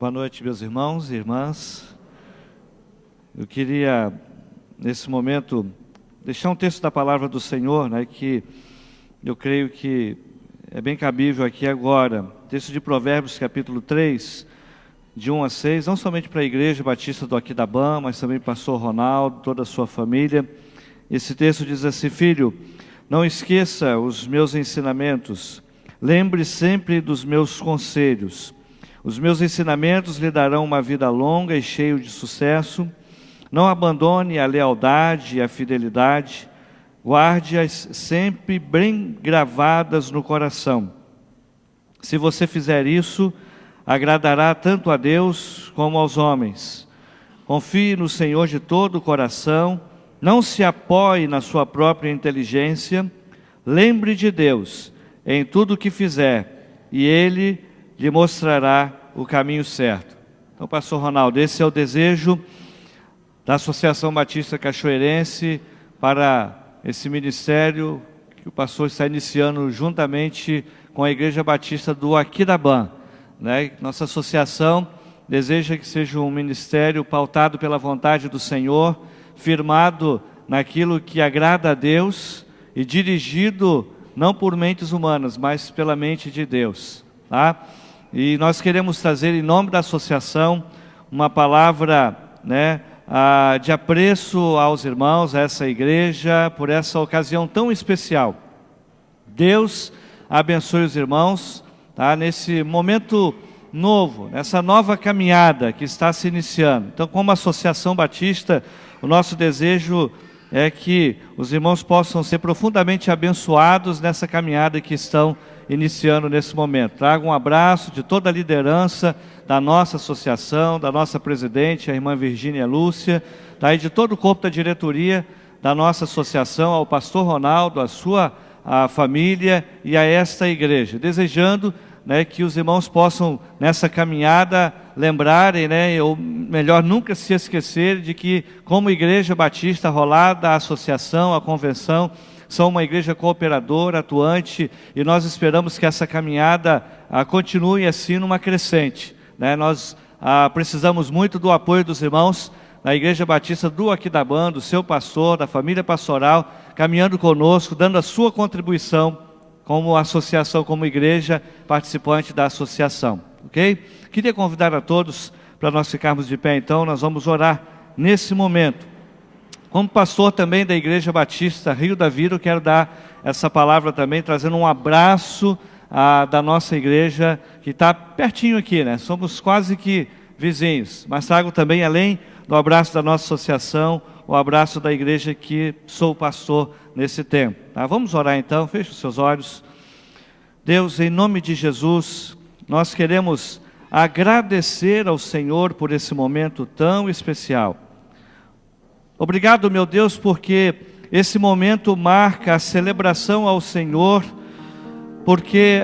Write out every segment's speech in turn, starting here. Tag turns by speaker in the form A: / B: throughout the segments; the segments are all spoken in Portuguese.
A: Boa noite, meus irmãos e irmãs. Eu queria, nesse momento, deixar um texto da palavra do Senhor, que eu creio que é bem cabível aqui agora. Texto de Provérbios, capítulo 3, de 1 a 6, não somente para a Igreja Batista do Aquidabã, mas também para o pastor Ronaldo, toda a sua família. Esse texto diz assim: Filho, não esqueça os meus ensinamentos, lembre sempre dos meus conselhos. Os meus ensinamentos lhe darão uma vida longa e cheia de sucesso. Não abandone a lealdade e a fidelidade. Guarde-as sempre bem gravadas no coração. Se você fizer isso, agradará tanto a Deus como aos homens. Confie no Senhor de todo o coração. Não se apoie na sua própria inteligência. Lembre de Deus em tudo o que fizer, e Ele lhe mostrará o caminho certo. Então, pastor Ronaldo, esse é o desejo da Associação Batista Cachoeirense para esse ministério que o pastor está iniciando juntamente com a Igreja Batista do Aquidabã. Nossa associação deseja que seja um ministério pautado pela vontade do Senhor, firmado naquilo que agrada a Deus e dirigido não por mentes humanas, mas pela mente de Deus. E nós queremos trazer em nome da associação uma palavra de apreço aos irmãos, a essa igreja, por essa ocasião tão especial. Deus abençoe os irmãos, nesse momento novo, nessa nova caminhada que está se iniciando. Então, como Associação Batista, o nosso desejo é que os irmãos possam ser profundamente abençoados nessa caminhada que estão iniciando nesse momento. Trago um abraço de toda a liderança da nossa associação, da nossa presidente, a irmã Virgínia Lúcia, de todo o corpo da diretoria da nossa associação, ao pastor Ronaldo, a família e a esta igreja, desejando que os irmãos possam, nessa caminhada, lembrarem, ou melhor, nunca se esquecer de que, como Igreja Batista Rolada, a associação, a convenção, são uma igreja cooperadora, atuante, e nós esperamos que essa caminhada continue assim numa crescente. Nós precisamos muito do apoio dos irmãos da Igreja Batista do Aquidabã, do seu pastor, da família pastoral, caminhando conosco, dando a sua contribuição como associação, como igreja participante da associação, ok? Queria convidar a todos para nós ficarmos de pé. Então nós vamos orar nesse momento. Como pastor também da Igreja Batista Rio da Vida, eu quero dar essa palavra também, trazendo um abraço da nossa igreja, que está pertinho aqui, somos quase que vizinhos, mas trago também, além do abraço da nossa associação, o abraço da igreja que sou pastor nesse tempo. Vamos orar então, feche os seus olhos. Deus, em nome de Jesus, nós queremos agradecer ao Senhor por esse momento tão especial. Obrigado, meu Deus, porque esse momento marca a celebração ao Senhor, porque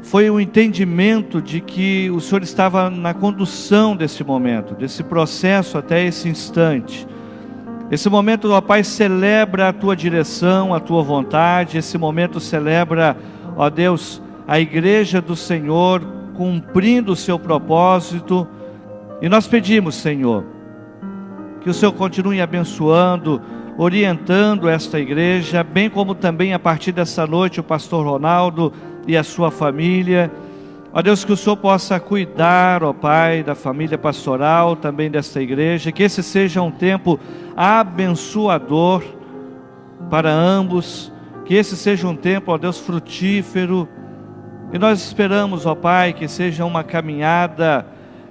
A: foi um entendimento de que o Senhor estava na condução desse momento, desse processo até esse instante. Esse momento, ó Pai, celebra a Tua direção, a Tua vontade. Esse momento celebra, ó Deus, a igreja do Senhor cumprindo o seu propósito. E nós pedimos, Senhor, que o Senhor continue abençoando, orientando esta igreja, bem como também a partir dessa noite o pastor Ronaldo e a sua família. Ó Deus, que o Senhor possa cuidar, ó Pai, da família pastoral, também desta igreja, que esse seja um tempo abençoador para ambos, que esse seja um tempo, ó Deus, frutífero, e nós esperamos, ó Pai, que seja uma caminhada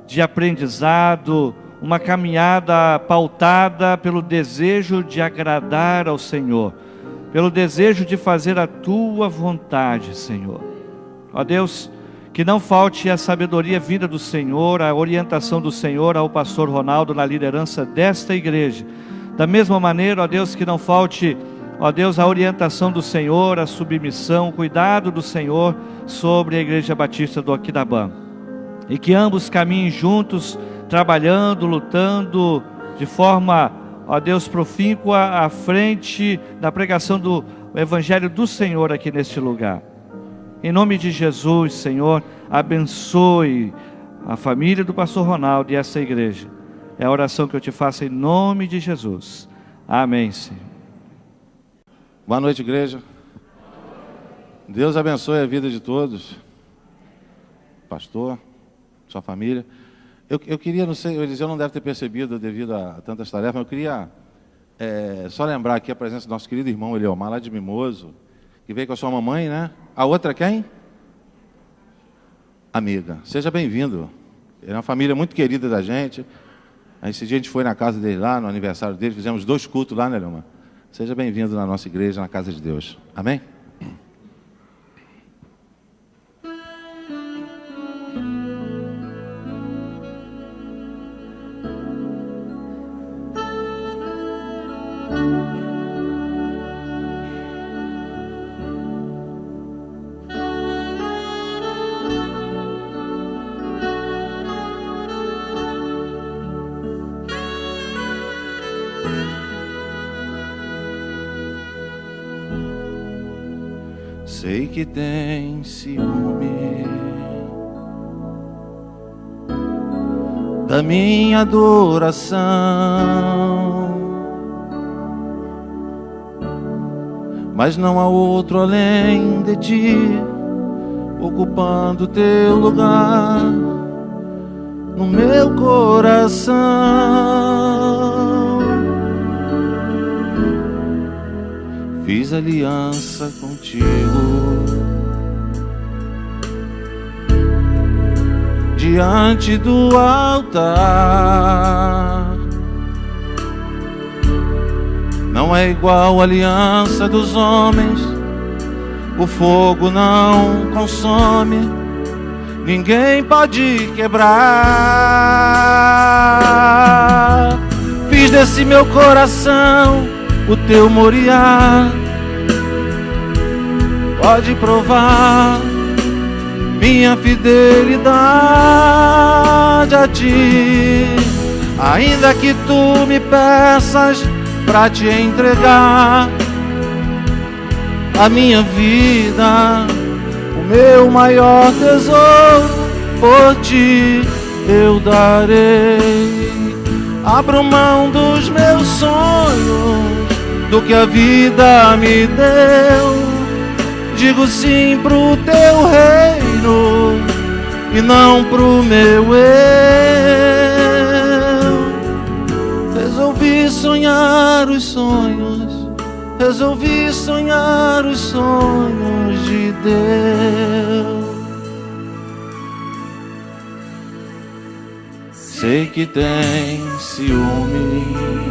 A: de aprendizado, uma caminhada pautada pelo desejo de agradar ao Senhor, pelo desejo de fazer a Tua vontade, Senhor. Ó Deus, que não falte a sabedoria vinda do Senhor, a orientação do Senhor ao pastor Ronaldo na liderança desta igreja. Da mesma maneira, ó Deus, que não falte, ó Deus, a orientação do Senhor, a submissão, o cuidado do Senhor sobre a Igreja Batista do Aquidabã. E que ambos caminhem juntos, trabalhando, lutando de forma, ó Deus, profícua à frente da pregação do Evangelho do Senhor aqui neste lugar. Em nome de Jesus, Senhor, abençoe a família do pastor Ronaldo e essa igreja. É a oração que eu te faço em nome de Jesus. Amém, Senhor.
B: Boa noite, igreja. Deus abençoe a vida de todos. Pastor, sua família. Eu queria, não sei, o Eliseu não deve ter percebido devido a tantas tarefas, mas eu queria só lembrar aqui a presença do nosso querido irmão Eliomar, lá de Mimoso, que veio com a sua mamãe, né? A outra quem? Amiga. Seja bem-vindo. Ele é uma família muito querida da gente. Esse dia a gente foi na casa dele lá, no aniversário dele, fizemos 2 cultos lá, né, Eliomar? Seja bem-vindo na nossa igreja, na casa de Deus. Amém? Sei que tem ciúme da minha adoração, mas não há outro além de ti, ocupando teu lugar no meu coração. Fiz aliança contigo diante do altar. Não é igual a aliança dos homens, o fogo não consome, ninguém pode quebrar. Fiz desse meu coração o teu Moriá, pode provar minha fidelidade a ti. Ainda que tu me peças pra te entregar a minha vida, o meu maior tesouro, por ti eu darei. Abro mão dos meus sonhos, do que a vida me deu. Digo sim pro teu reino e não pro meu eu. Resolvi sonhar os sonhos, resolvi sonhar os sonhos de Deus. Sei que tem ciúme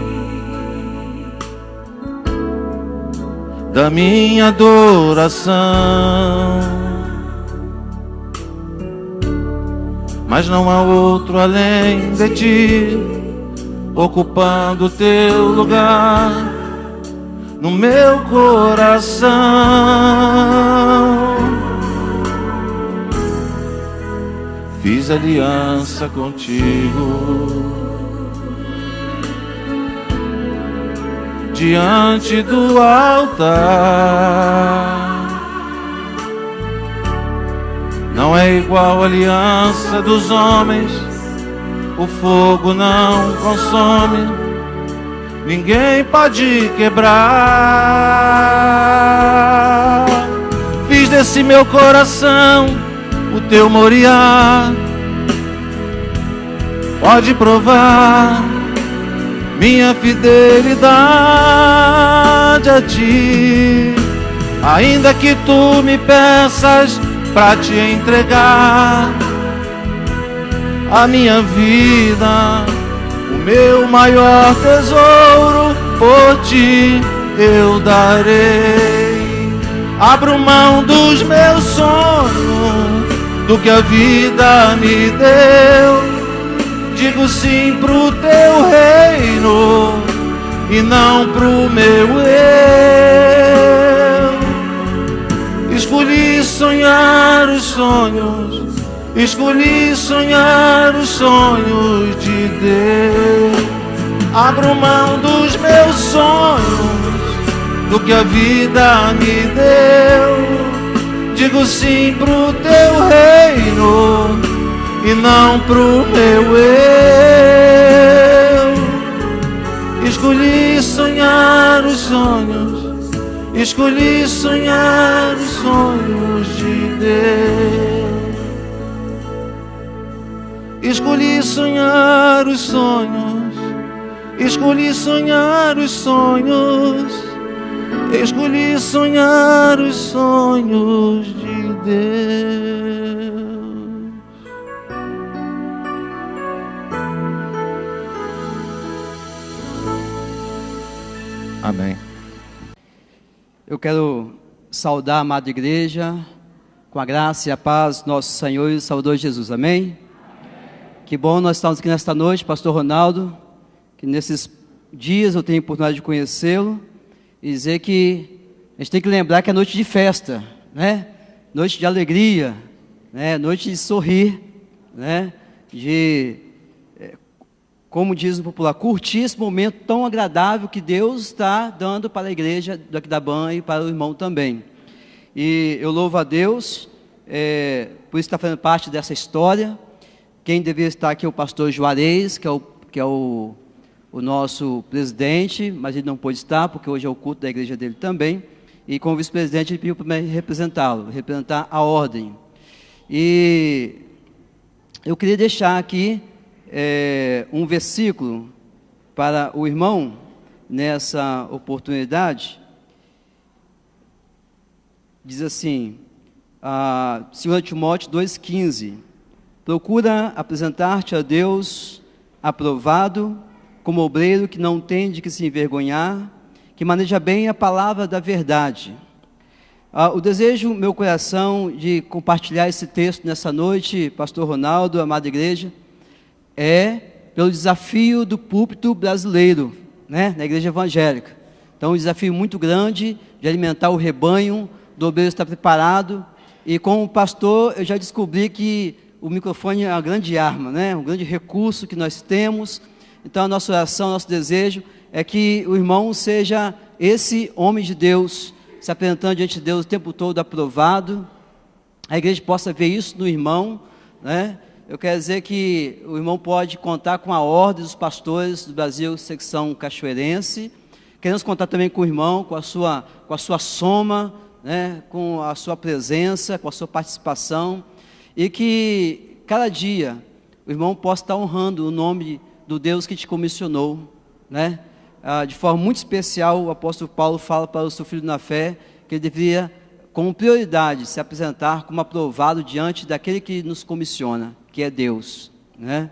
B: da minha adoração, mas não há outro além de ti, ocupando teu lugar no meu coração. Fiz aliança contigo diante do altar. Não é igual a aliança dos homens, o fogo não consome, ninguém pode quebrar. Fiz desse meu coração o teu Moriá, pode provar minha fidelidade a ti. Ainda que tu me peças pra te entregar a minha vida, o meu maior tesouro, por ti eu darei. Abro mão dos meus sonhos, do que a vida me deu. Digo sim pro teu reino e não pro meu eu. Escolhi sonhar os sonhos, escolhi sonhar os sonhos de Deus. Abro mão dos meus sonhos, do que a vida me deu. Digo sim pro teu reino e não pro meu eu. Escolhi sonhar os sonhos, escolhi sonhar os sonhos de Deus. Escolhi sonhar os sonhos, escolhi sonhar os sonhos, escolhi sonhar os sonhos de Deus. Amém.
C: Eu quero saudar a amada igreja com a graça e a paz do nosso Senhor e Salvador Jesus. Amém? Amém. Que bom nós estamos aqui nesta noite, pastor Ronaldo, que nesses dias eu tenho a oportunidade de conhecê-lo e dizer que a gente tem que lembrar que é noite de festa, né? Noite de alegria, né? Noite de sorrir, né? De, como diz o popular, curtir esse momento tão agradável que Deus está dando para a igreja do Aquidabã e para o irmão também. E eu louvo a Deus, por isso está fazendo parte dessa história. Quem deveria estar aqui é o pastor Juarez, que é o nosso presidente, mas ele não pôde estar, porque hoje é o culto da igreja dele também. E como vice-presidente, ele pediu para me representá-lo, representar a ordem. E eu queria deixar aqui um versículo para o irmão, nessa oportunidade. Diz assim, 2 Timóteo 2,15: procura apresentar-te a Deus aprovado, como obreiro que não tem de que se envergonhar, que maneja bem a palavra da verdade. O desejo, meu coração, de compartilhar esse texto nessa noite, pastor Ronaldo, amada igreja, é pelo desafio do púlpito brasileiro, né, na igreja evangélica. Então, um desafio muito grande de alimentar o rebanho, do obreiro estar preparado. E como pastor, eu já descobri que o microfone é uma grande arma, né, um grande recurso que nós temos. Então, a nossa oração, nosso desejo é que o irmão seja esse homem de Deus, se apresentando diante de Deus o tempo todo aprovado. A igreja possa ver isso no irmão, né? Eu quero dizer que o irmão pode contar com a ordem dos pastores do Brasil, secção cachoeirense. Queremos contar também com o irmão, com a sua soma, né? Com a sua presença, com a sua participação. E que cada dia o irmão possa estar honrando o nome do Deus que te comissionou, né? De forma muito especial, o apóstolo Paulo fala para o seu filho na fé que ele deveria, como prioridade, se apresentar como aprovado diante daquele que nos comissiona, que é Deus, né?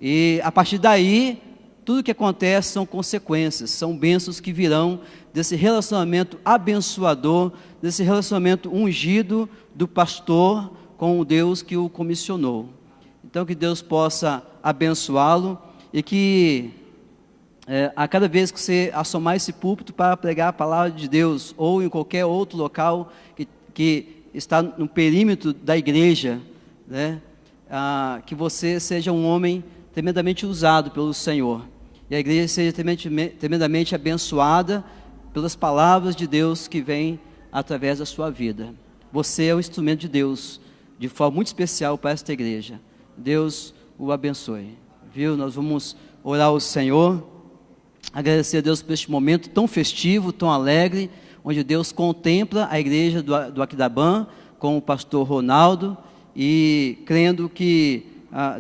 C: E a partir daí, tudo que acontece são consequências, são bênçãos que virão desse relacionamento abençoador, desse relacionamento ungido do pastor com o Deus que o comissionou. Então, que Deus possa abençoá-lo e que a cada vez que você assomar esse púlpito para pregar a palavra de Deus, ou em qualquer outro local que está no perímetro da igreja, né, que você seja um homem tremendamente usado pelo Senhor, e a igreja seja tremendamente abençoada pelas palavras de Deus que vêm através da sua vida. Você é um instrumento de Deus, de forma muito especial para esta igreja. Deus o abençoe. Viu? Nós vamos orar ao Senhor, agradecer a Deus por este momento tão festivo, tão alegre, onde Deus contempla a igreja do Aquidabã com o pastor Ronaldo, e crendo que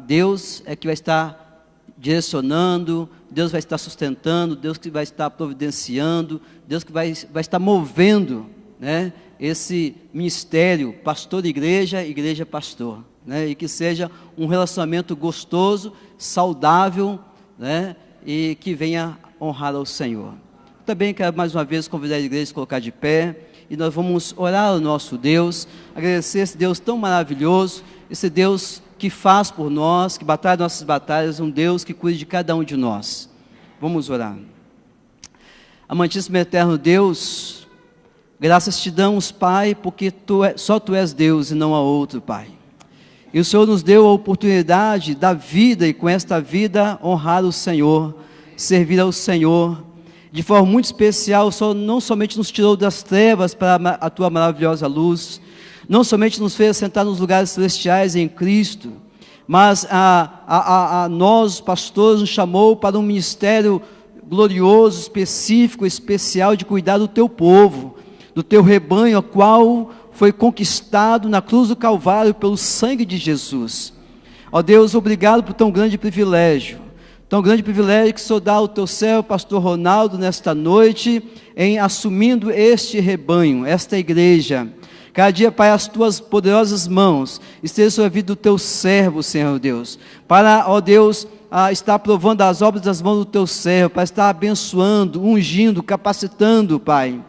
C: Deus é que vai estar direcionando, Deus vai estar sustentando, Deus que vai estar providenciando, Deus que vai estar movendo, né, esse ministério, pastor igreja, igreja pastor, né, e que seja um relacionamento gostoso, saudável, né, e que venha honrar ao Senhor. Também quero mais uma vez convidar a igreja a se colocar de pé, e nós vamos orar ao nosso Deus, agradecer esse Deus tão maravilhoso, esse Deus que faz por nós, que batalha nossas batalhas, um Deus que cuida de cada um de nós. Vamos orar. Amantíssimo e eterno Deus, graças te damos, Pai, porque só Tu és Deus e não há outro, Pai. E o Senhor nos deu a oportunidade da vida, e com esta vida honrar o Senhor, servir ao Senhor. De forma muito especial, o Senhor não somente nos tirou das trevas para a Tua maravilhosa luz, não somente nos fez sentar nos lugares celestiais em Cristo, mas a nós, pastores, nos chamou para um ministério glorioso, específico, especial, de cuidar do teu povo, do teu rebanho, a qual foi conquistado na cruz do Calvário pelo sangue de Jesus. Ó Deus, obrigado por tão grande privilégio que o Senhor dá ao teu servo, pastor Ronaldo, nesta noite, em assumindo este rebanho, esta igreja. Cada dia, Pai, as tuas poderosas mãos estejam sobre a vida do teu servo, Senhor Deus, para, ó Deus, estar provando as obras das mãos do teu servo, para estar abençoando, ungindo, capacitando, Pai,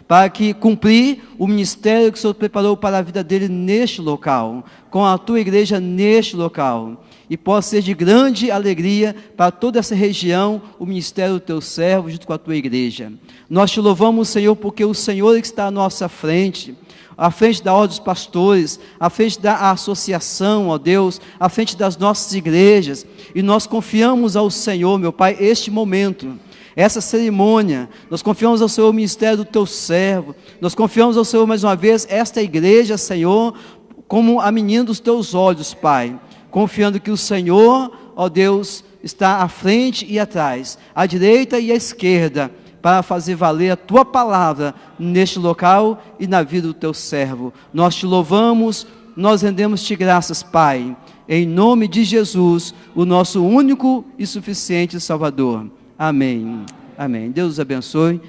C: para que cumprir o ministério que o Senhor preparou para a vida dele neste local, com a tua igreja neste local, e possa ser de grande alegria para toda essa região, o ministério do teu servo, junto com a tua igreja. Nós te louvamos, Senhor, porque o Senhor é que está à nossa frente, à frente da ordem dos pastores, à frente da associação, ó Deus, à frente das nossas igrejas, e nós confiamos ao Senhor, meu Pai, este momento, essa cerimônia, nós confiamos ao Senhor o ministério do teu servo, nós confiamos ao Senhor mais uma vez, esta igreja, Senhor, como a menina dos teus olhos, Pai, confiando que o Senhor, ó Deus, está à frente e atrás, à direita e à esquerda, para fazer valer a tua palavra neste local e na vida do teu servo. Nós te louvamos, nós rendemos-te graças, Pai, em nome de Jesus, o nosso único e suficiente Salvador. Amém. Amém. Deus os abençoe.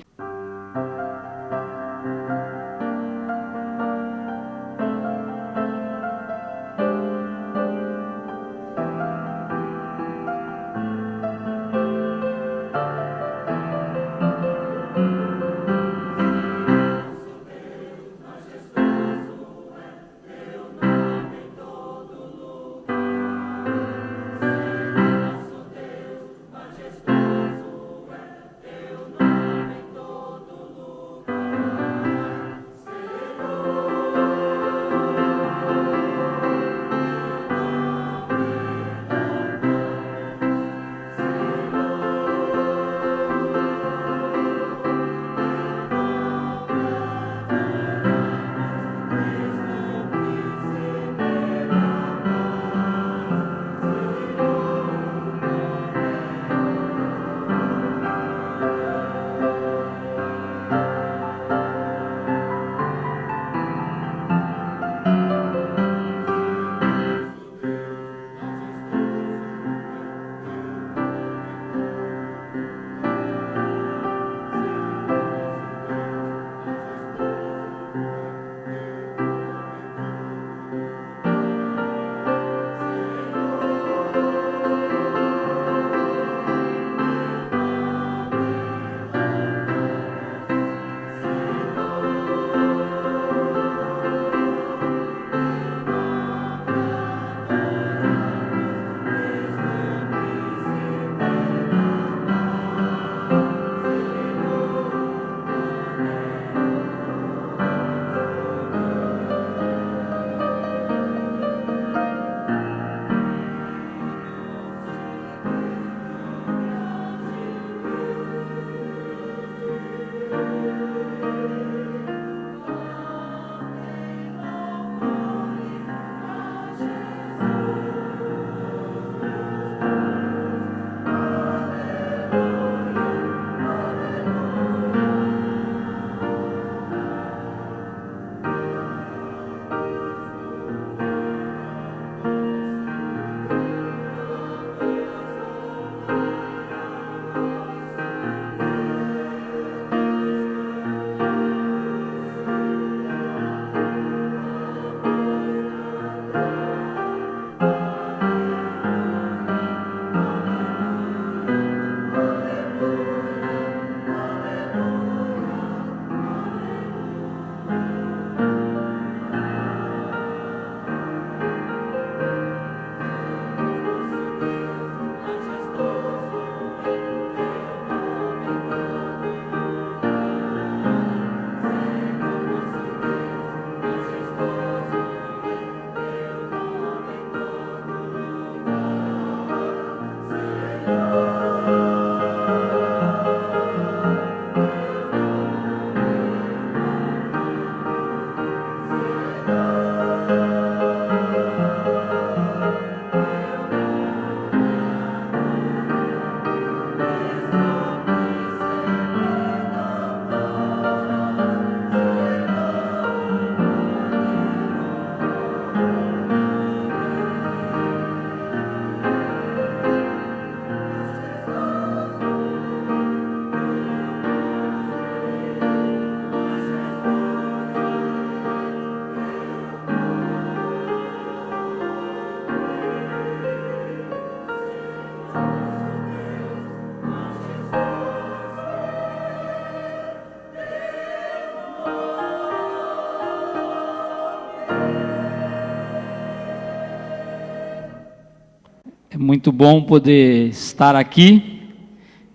D: muito bom poder estar aqui.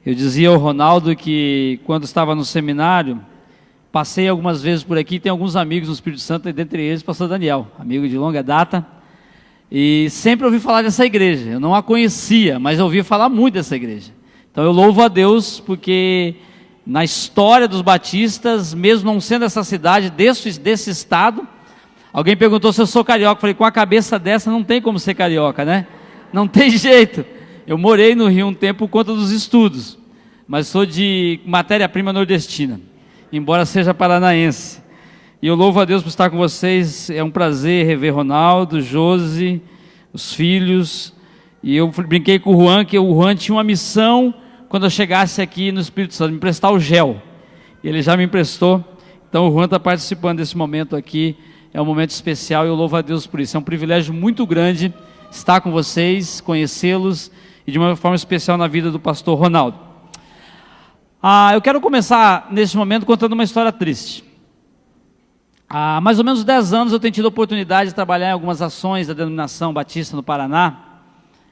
D: Eu dizia ao Ronaldo que quando estava no seminário, passei algumas vezes por aqui, tem alguns amigos no Espírito Santo, e dentre eles o pastor Daniel, amigo de longa data, e sempre ouvi falar dessa igreja. Eu não a conhecia, mas ouvi falar muito dessa igreja. Então eu louvo a Deus porque na história dos batistas, mesmo não sendo essa cidade, desse estado, alguém perguntou se eu sou carioca. Eu falei, com a cabeça dessa não tem como ser carioca, né? Não tem jeito. Eu morei no Rio um tempo por conta dos estudos, mas sou de matéria-prima nordestina, embora seja paranaense. E eu louvo a Deus por estar com vocês. É um prazer rever Ronaldo, Josi, os filhos. E eu brinquei com o Juan, que o Juan tinha uma missão quando eu chegasse aqui no Espírito Santo, me emprestar o gel. Ele já me emprestou. Então o Juan está participando desse momento aqui. É um momento especial e eu louvo a Deus por isso. É um privilégio muito grande estar com vocês, conhecê-los e de uma forma especial na vida do pastor Ronaldo. Eu quero começar neste momento contando uma história triste. Há mais ou menos 10 anos eu tenho tido a oportunidade de trabalhar em algumas ações da denominação batista no Paraná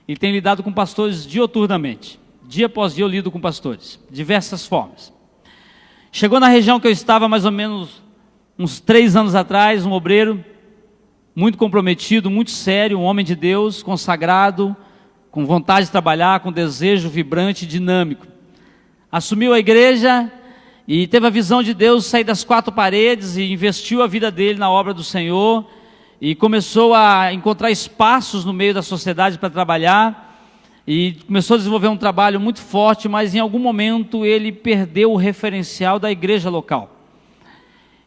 D: e tenho lidado com pastores dioturnamente. Dia após dia eu lido com pastores, diversas formas. Chegou na região que eu estava mais ou menos uns 3 anos atrás, um obreiro muito comprometido, muito sério, um homem de Deus, consagrado, com vontade de trabalhar, com desejo vibrante e dinâmico. Assumiu a igreja e teve a visão de Deus sair das 4 paredes e investiu a vida dele na obra do Senhor e começou a encontrar espaços no meio da sociedade para trabalhar e começou a desenvolver um trabalho muito forte, mas em algum momento ele perdeu o referencial da igreja local.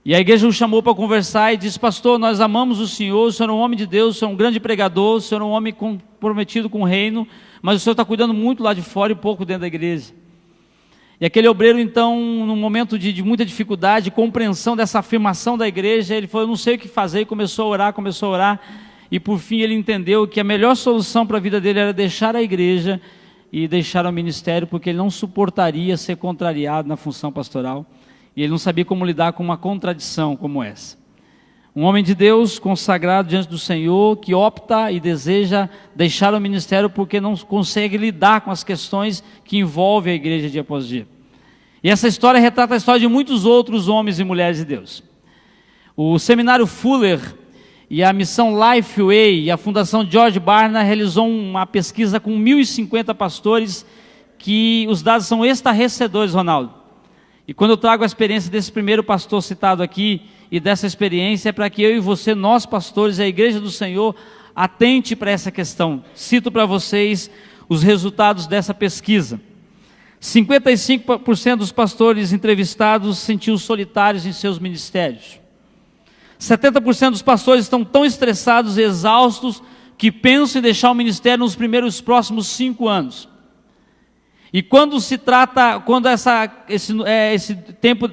D: E a igreja o chamou para conversar e disse, pastor, nós amamos o senhor é um homem de Deus, o senhor é um grande pregador, o senhor é um homem comprometido com o reino, mas o senhor está cuidando muito lá de fora e pouco dentro da igreja. E aquele obreiro então, num momento de muita dificuldade, de compreensão dessa afirmação da igreja, ele falou, eu não sei o que fazer, e começou a orar, e por fim ele entendeu que a melhor solução para a vida dele era deixar a igreja e deixar o ministério, porque ele não suportaria ser contrariado na função pastoral. E ele não sabia como lidar com uma contradição como essa. Um homem de Deus, consagrado diante do Senhor, que opta e deseja deixar o ministério porque não consegue lidar com as questões que envolvem a igreja dia após dia. E essa história retrata a história de muitos outros homens e mulheres de Deus. O seminário Fuller e a missão Lifeway e a fundação George Barna realizou uma pesquisa com 1.050 pastores, que os dados são estarrecedores, Ronaldo. E quando eu trago a experiência desse primeiro pastor citado aqui, e dessa experiência, é para que eu e você, nós pastores, a igreja do Senhor, atente para essa questão. Cito para vocês os resultados dessa pesquisa. 55% dos pastores entrevistados se sentiam solitários em seus ministérios. 70% dos pastores estão tão estressados e exaustos que pensam em deixar o ministério nos próximos 5 anos. E quando esse tempo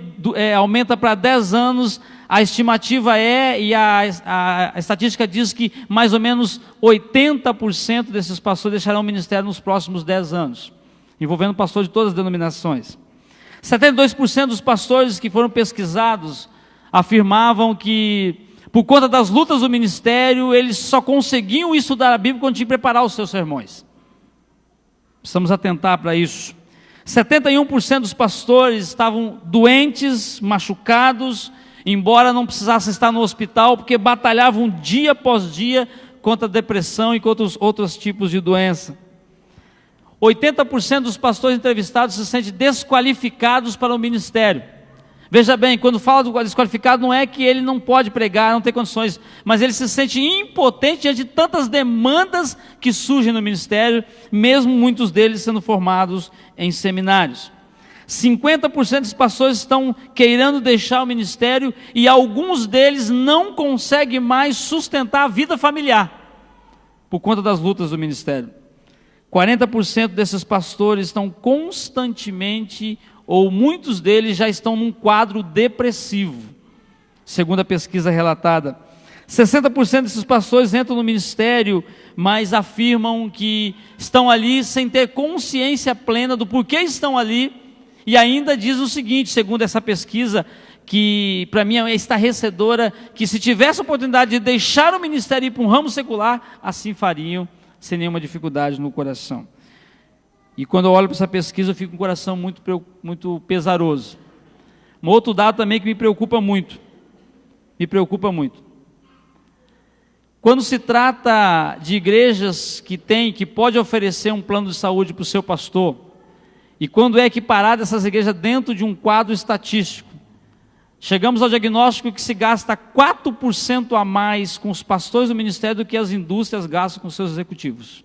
D: aumenta para 10 anos, a estimativa e a estatística diz que mais ou menos 80% desses pastores deixarão o ministério nos próximos 10 anos, envolvendo pastores de todas as denominações. 72% dos pastores que foram pesquisados afirmavam que, por conta das lutas do ministério, eles só conseguiam estudar a Bíblia quando tinham que preparar os seus sermões. Precisamos atentar para isso. 71% dos pastores estavam doentes, machucados, embora não precisassem estar no hospital, porque batalhavam dia após dia contra a depressão e contra outros tipos de doença. 80% dos pastores entrevistados se sentem desqualificados para o ministério. Veja bem, quando fala do desqualificado, não é que ele não pode pregar, não tem condições, mas ele se sente impotente diante de tantas demandas que surgem no ministério, mesmo muitos deles sendo formados em seminários. 50% dos pastores estão querendo deixar o ministério e alguns deles não conseguem mais sustentar a vida familiar por conta das lutas do ministério. 40% desses pastores estão constantemente, ou muitos deles já estão num quadro depressivo, segundo a pesquisa relatada. 60% desses pastores entram no ministério, mas afirmam que estão ali sem ter consciência plena do porquê estão ali, e ainda diz o seguinte, segundo essa pesquisa, que para mim é estarrecedora, que se tivesse a oportunidade de deixar o ministério e ir para um ramo secular, assim fariam, sem nenhuma dificuldade no coração. E quando eu olho para essa pesquisa, eu fico com o coração muito pesaroso. Um outro dado também que me preocupa muito. Quando se trata de igrejas que pode oferecer um plano de saúde para o seu pastor, e quando é equiparada essas igrejas dentro de um quadro estatístico, chegamos ao diagnóstico que se gasta 4% a mais com os pastores do ministério do que as indústrias gastam com seus executivos,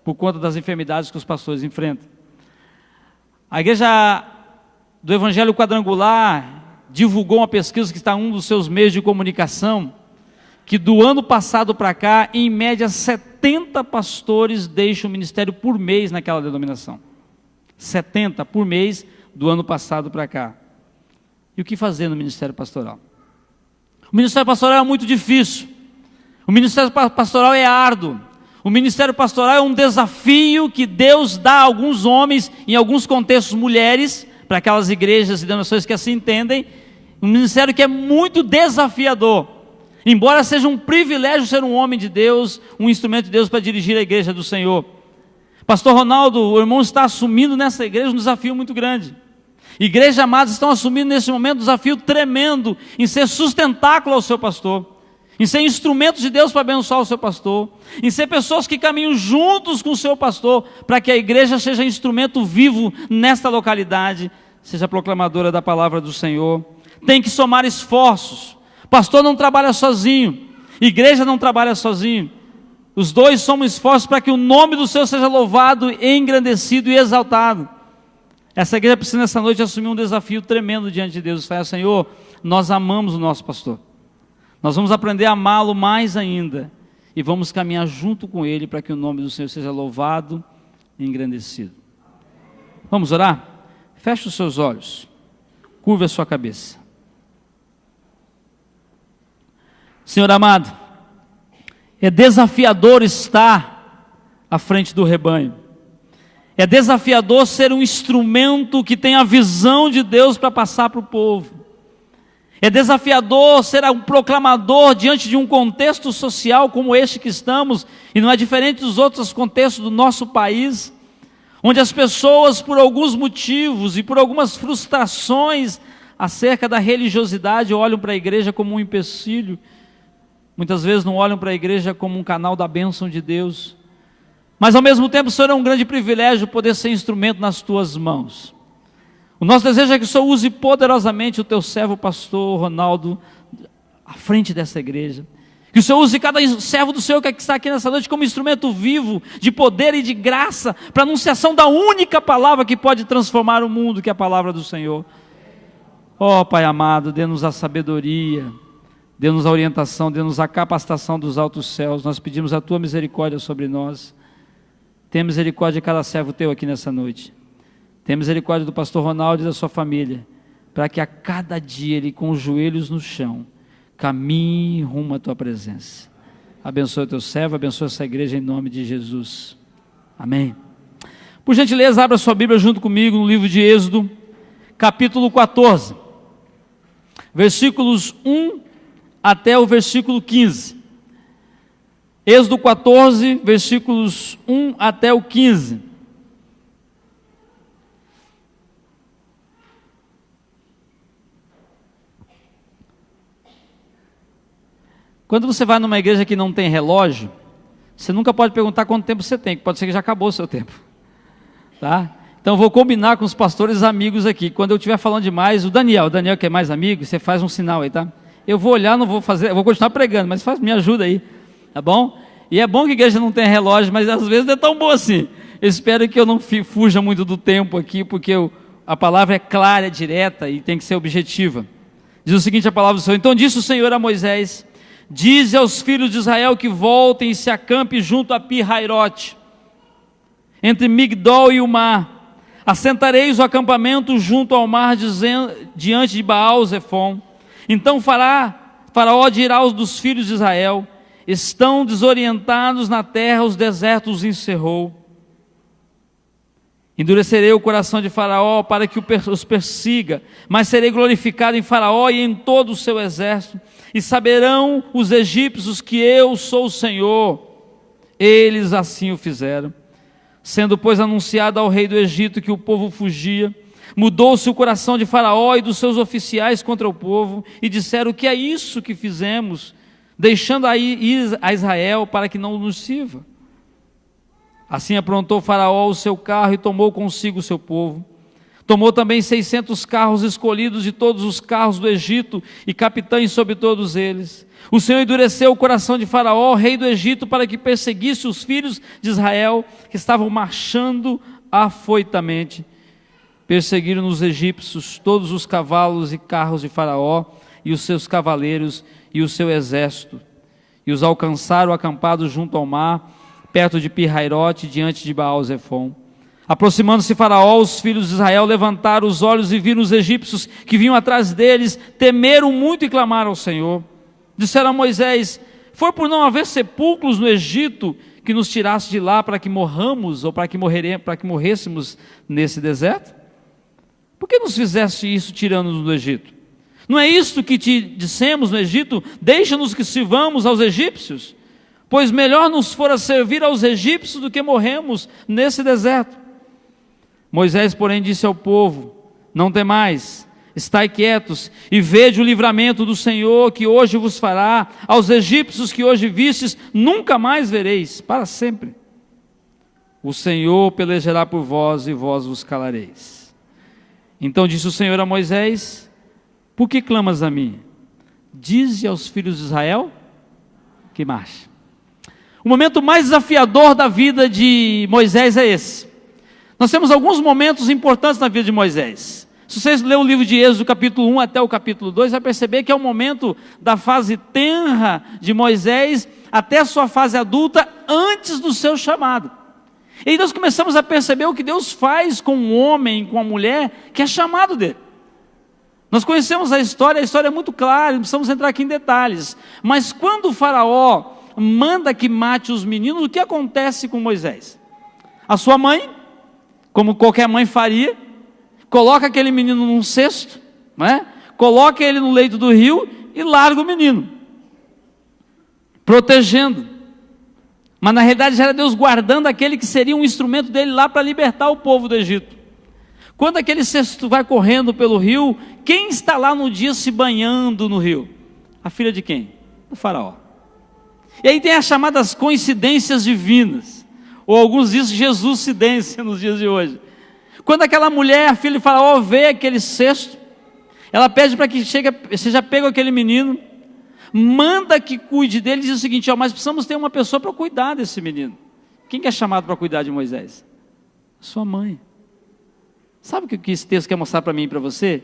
D: por conta das enfermidades que os pastores enfrentam. A igreja do Evangelho Quadrangular divulgou uma pesquisa que está em um dos seus meios de comunicação, que do ano passado para cá, em média, 70 pastores deixam o ministério por mês naquela denominação. 70 por mês do ano passado para cá. E o que fazer no ministério pastoral? O ministério pastoral é muito difícil. O ministério pastoral é árduo. O ministério pastoral é um desafio que Deus dá a alguns homens, em alguns contextos mulheres, para aquelas igrejas e denominações que assim entendem. Um ministério que é muito desafiador. Embora seja um privilégio ser um homem de Deus, um instrumento de Deus para dirigir a igreja do Senhor. Pastor Ronaldo, o irmão está assumindo nessa igreja um desafio muito grande. Igreja amados estão assumindo nesse momento um desafio tremendo em ser sustentáculo ao seu pastor, em ser instrumentos de Deus para abençoar o seu pastor, em ser pessoas que caminham juntos com o seu pastor, para que a igreja seja instrumento vivo nesta localidade, seja proclamadora da palavra do Senhor. Tem que somar esforços. Pastor não trabalha sozinho, igreja não trabalha sozinho. Os dois somam esforços para que o nome do Senhor seja louvado, engrandecido e exaltado. Essa igreja precisa nessa noite assumir um desafio tremendo diante de Deus. Falar: Senhor, nós amamos o nosso pastor. Nós vamos aprender a amá-lo mais ainda. E vamos caminhar junto com ele para que o nome do Senhor seja louvado e engrandecido. Vamos orar? Feche os seus olhos. Curva a sua cabeça. Senhor amado, é desafiador estar à frente do rebanho. É desafiador ser um instrumento que tem a visão de Deus para passar para o povo. É desafiador ser um proclamador diante de um contexto social como este que estamos, e não é diferente dos outros contextos do nosso país, onde as pessoas, por alguns motivos e por algumas frustrações acerca da religiosidade, olham para a igreja como um empecilho. Muitas vezes não olham para a igreja como um canal da bênção de Deus. Mas ao mesmo tempo, Senhor, é um grande privilégio poder ser instrumento nas tuas mãos. O nosso desejo é que o Senhor use poderosamente o teu servo pastor Ronaldo à frente dessa igreja. Que o Senhor use cada servo do Senhor que está aqui nessa noite como instrumento vivo de poder e de graça para a anunciação da única palavra que pode transformar o mundo, que é a palavra do Senhor. Ó Pai amado, dê-nos a sabedoria, dê-nos a orientação, dê-nos a capacitação dos altos céus. Nós pedimos a tua misericórdia sobre nós. Tenha misericórdia de cada servo teu aqui nessa noite. Tenha misericórdia do pastor Ronaldo e da sua família, para que a cada dia ele, com os joelhos no chão, caminhe rumo à tua presença. Abençoe o teu servo, abençoe essa igreja em nome de Jesus. Amém. Por gentileza, abra sua Bíblia junto comigo no livro de Êxodo, capítulo 14, versículos 1 até o versículo 15. Êxodo 14, versículos 1 até o 15. Quando você vai numa igreja que não tem relógio, você nunca pode perguntar quanto tempo você tem, que pode ser que já acabou o seu tempo. Tá? Então eu vou combinar com os pastores amigos aqui. Quando eu estiver falando demais, o Daniel que é mais amigo, você faz um sinal aí, tá? Eu vou olhar, não vou fazer, eu vou continuar pregando, mas me ajuda aí, tá bom? E é bom que a igreja não tenha relógio, mas às vezes não é tão bom assim. Eu espero que eu não fuja muito do tempo aqui, porque a palavra é clara, é direta e tem que ser objetiva. Diz o seguinte a palavra do Senhor: então disse o Senhor a Moisés: dize aos filhos de Israel que voltem e se acampem junto a Pi-Hairote, entre Migdol e o mar. Assentareis o acampamento junto ao mar, diante de Baal-Zefon. Então Faraó dirá aos dos filhos de Israel: estão desorientados na terra, os desertos os encerrou. Endurecerei o coração de Faraó para que os persiga, mas serei glorificado em Faraó e em todo o seu exército, e saberão os egípcios que eu sou o Senhor. Eles assim o fizeram. Sendo, pois, anunciado ao rei do Egito que o povo fugia, mudou-se o coração de Faraó e dos seus oficiais contra o povo, e disseram: que é isso que fizemos, deixando ir a Israel para que não nos sirva? Assim aprontou Faraó o seu carro e tomou consigo o seu povo. Tomou também 600 carros escolhidos de todos os carros do Egito e capitães sobre todos eles. O Senhor endureceu o coração de Faraó, rei do Egito, para que perseguisse os filhos de Israel, que estavam marchando afoitamente. Perseguiram os egípcios todos os cavalos e carros de Faraó, e os seus cavaleiros e o seu exército, e os alcançaram acampados junto ao mar, perto de Pi-Hairote, diante de Baal-Zefon. Aproximando-se Faraó, os filhos de Israel levantaram os olhos e viram os egípcios que vinham atrás deles, temeram muito e clamaram ao Senhor. Disseram a Moisés: foi por não haver sepulcros no Egito que nos tirasse de lá para que morramos, ou para que morrêssemos nesse deserto? Por que nos fizeste isso tirando-nos do Egito? Não é isto que te dissemos no Egito: deixa-nos que sirvamos aos egípcios? Pois melhor nos fora servir aos egípcios do que morremos nesse deserto. Moisés, porém, disse ao povo: não temais, estai quietos e vede o livramento do Senhor que hoje vos fará. Aos egípcios que hoje vistes, nunca mais vereis, para sempre. O Senhor pelejará por vós e vós vos calareis. Então disse o Senhor a Moisés: por que clamas a mim? Dize aos filhos de Israel que marche. O momento mais desafiador da vida de Moisés é esse. Nós temos alguns momentos importantes na vida de Moisés. Se vocês lerem o livro de Êxodo, do capítulo 1 até o capítulo 2, vai perceber que é o momento da fase tenra de Moisés até a sua fase adulta, antes do seu chamado. E aí nós começamos a perceber o que Deus faz com um homem, com uma mulher, que é chamado dele. Nós conhecemos a história é muito clara, não precisamos entrar aqui em detalhes. Mas quando o Faraó manda que mate os meninos, o que acontece com Moisés? A sua mãe, como qualquer mãe faria, coloca aquele menino num cesto, não é? Coloca ele no leito do rio e larga o menino, protegendo. Mas na realidade já era Deus guardando aquele que seria um instrumento dele lá para libertar o povo do Egito. Quando aquele cesto vai correndo pelo rio, quem está lá no dia se banhando no rio? A filha de quem? Do Faraó. E aí tem as chamadas coincidências divinas, ou alguns dizem Jesuscidência nos dias de hoje. Quando aquela mulher, a filha de Faraó, vê aquele cesto, ela pede para que seja pego aquele menino, manda que cuide dele, e diz o seguinte: mas precisamos ter uma pessoa para cuidar desse menino. Quem que é chamado para cuidar de Moisés? Sua mãe. Sabe o que esse texto quer mostrar para mim e para você?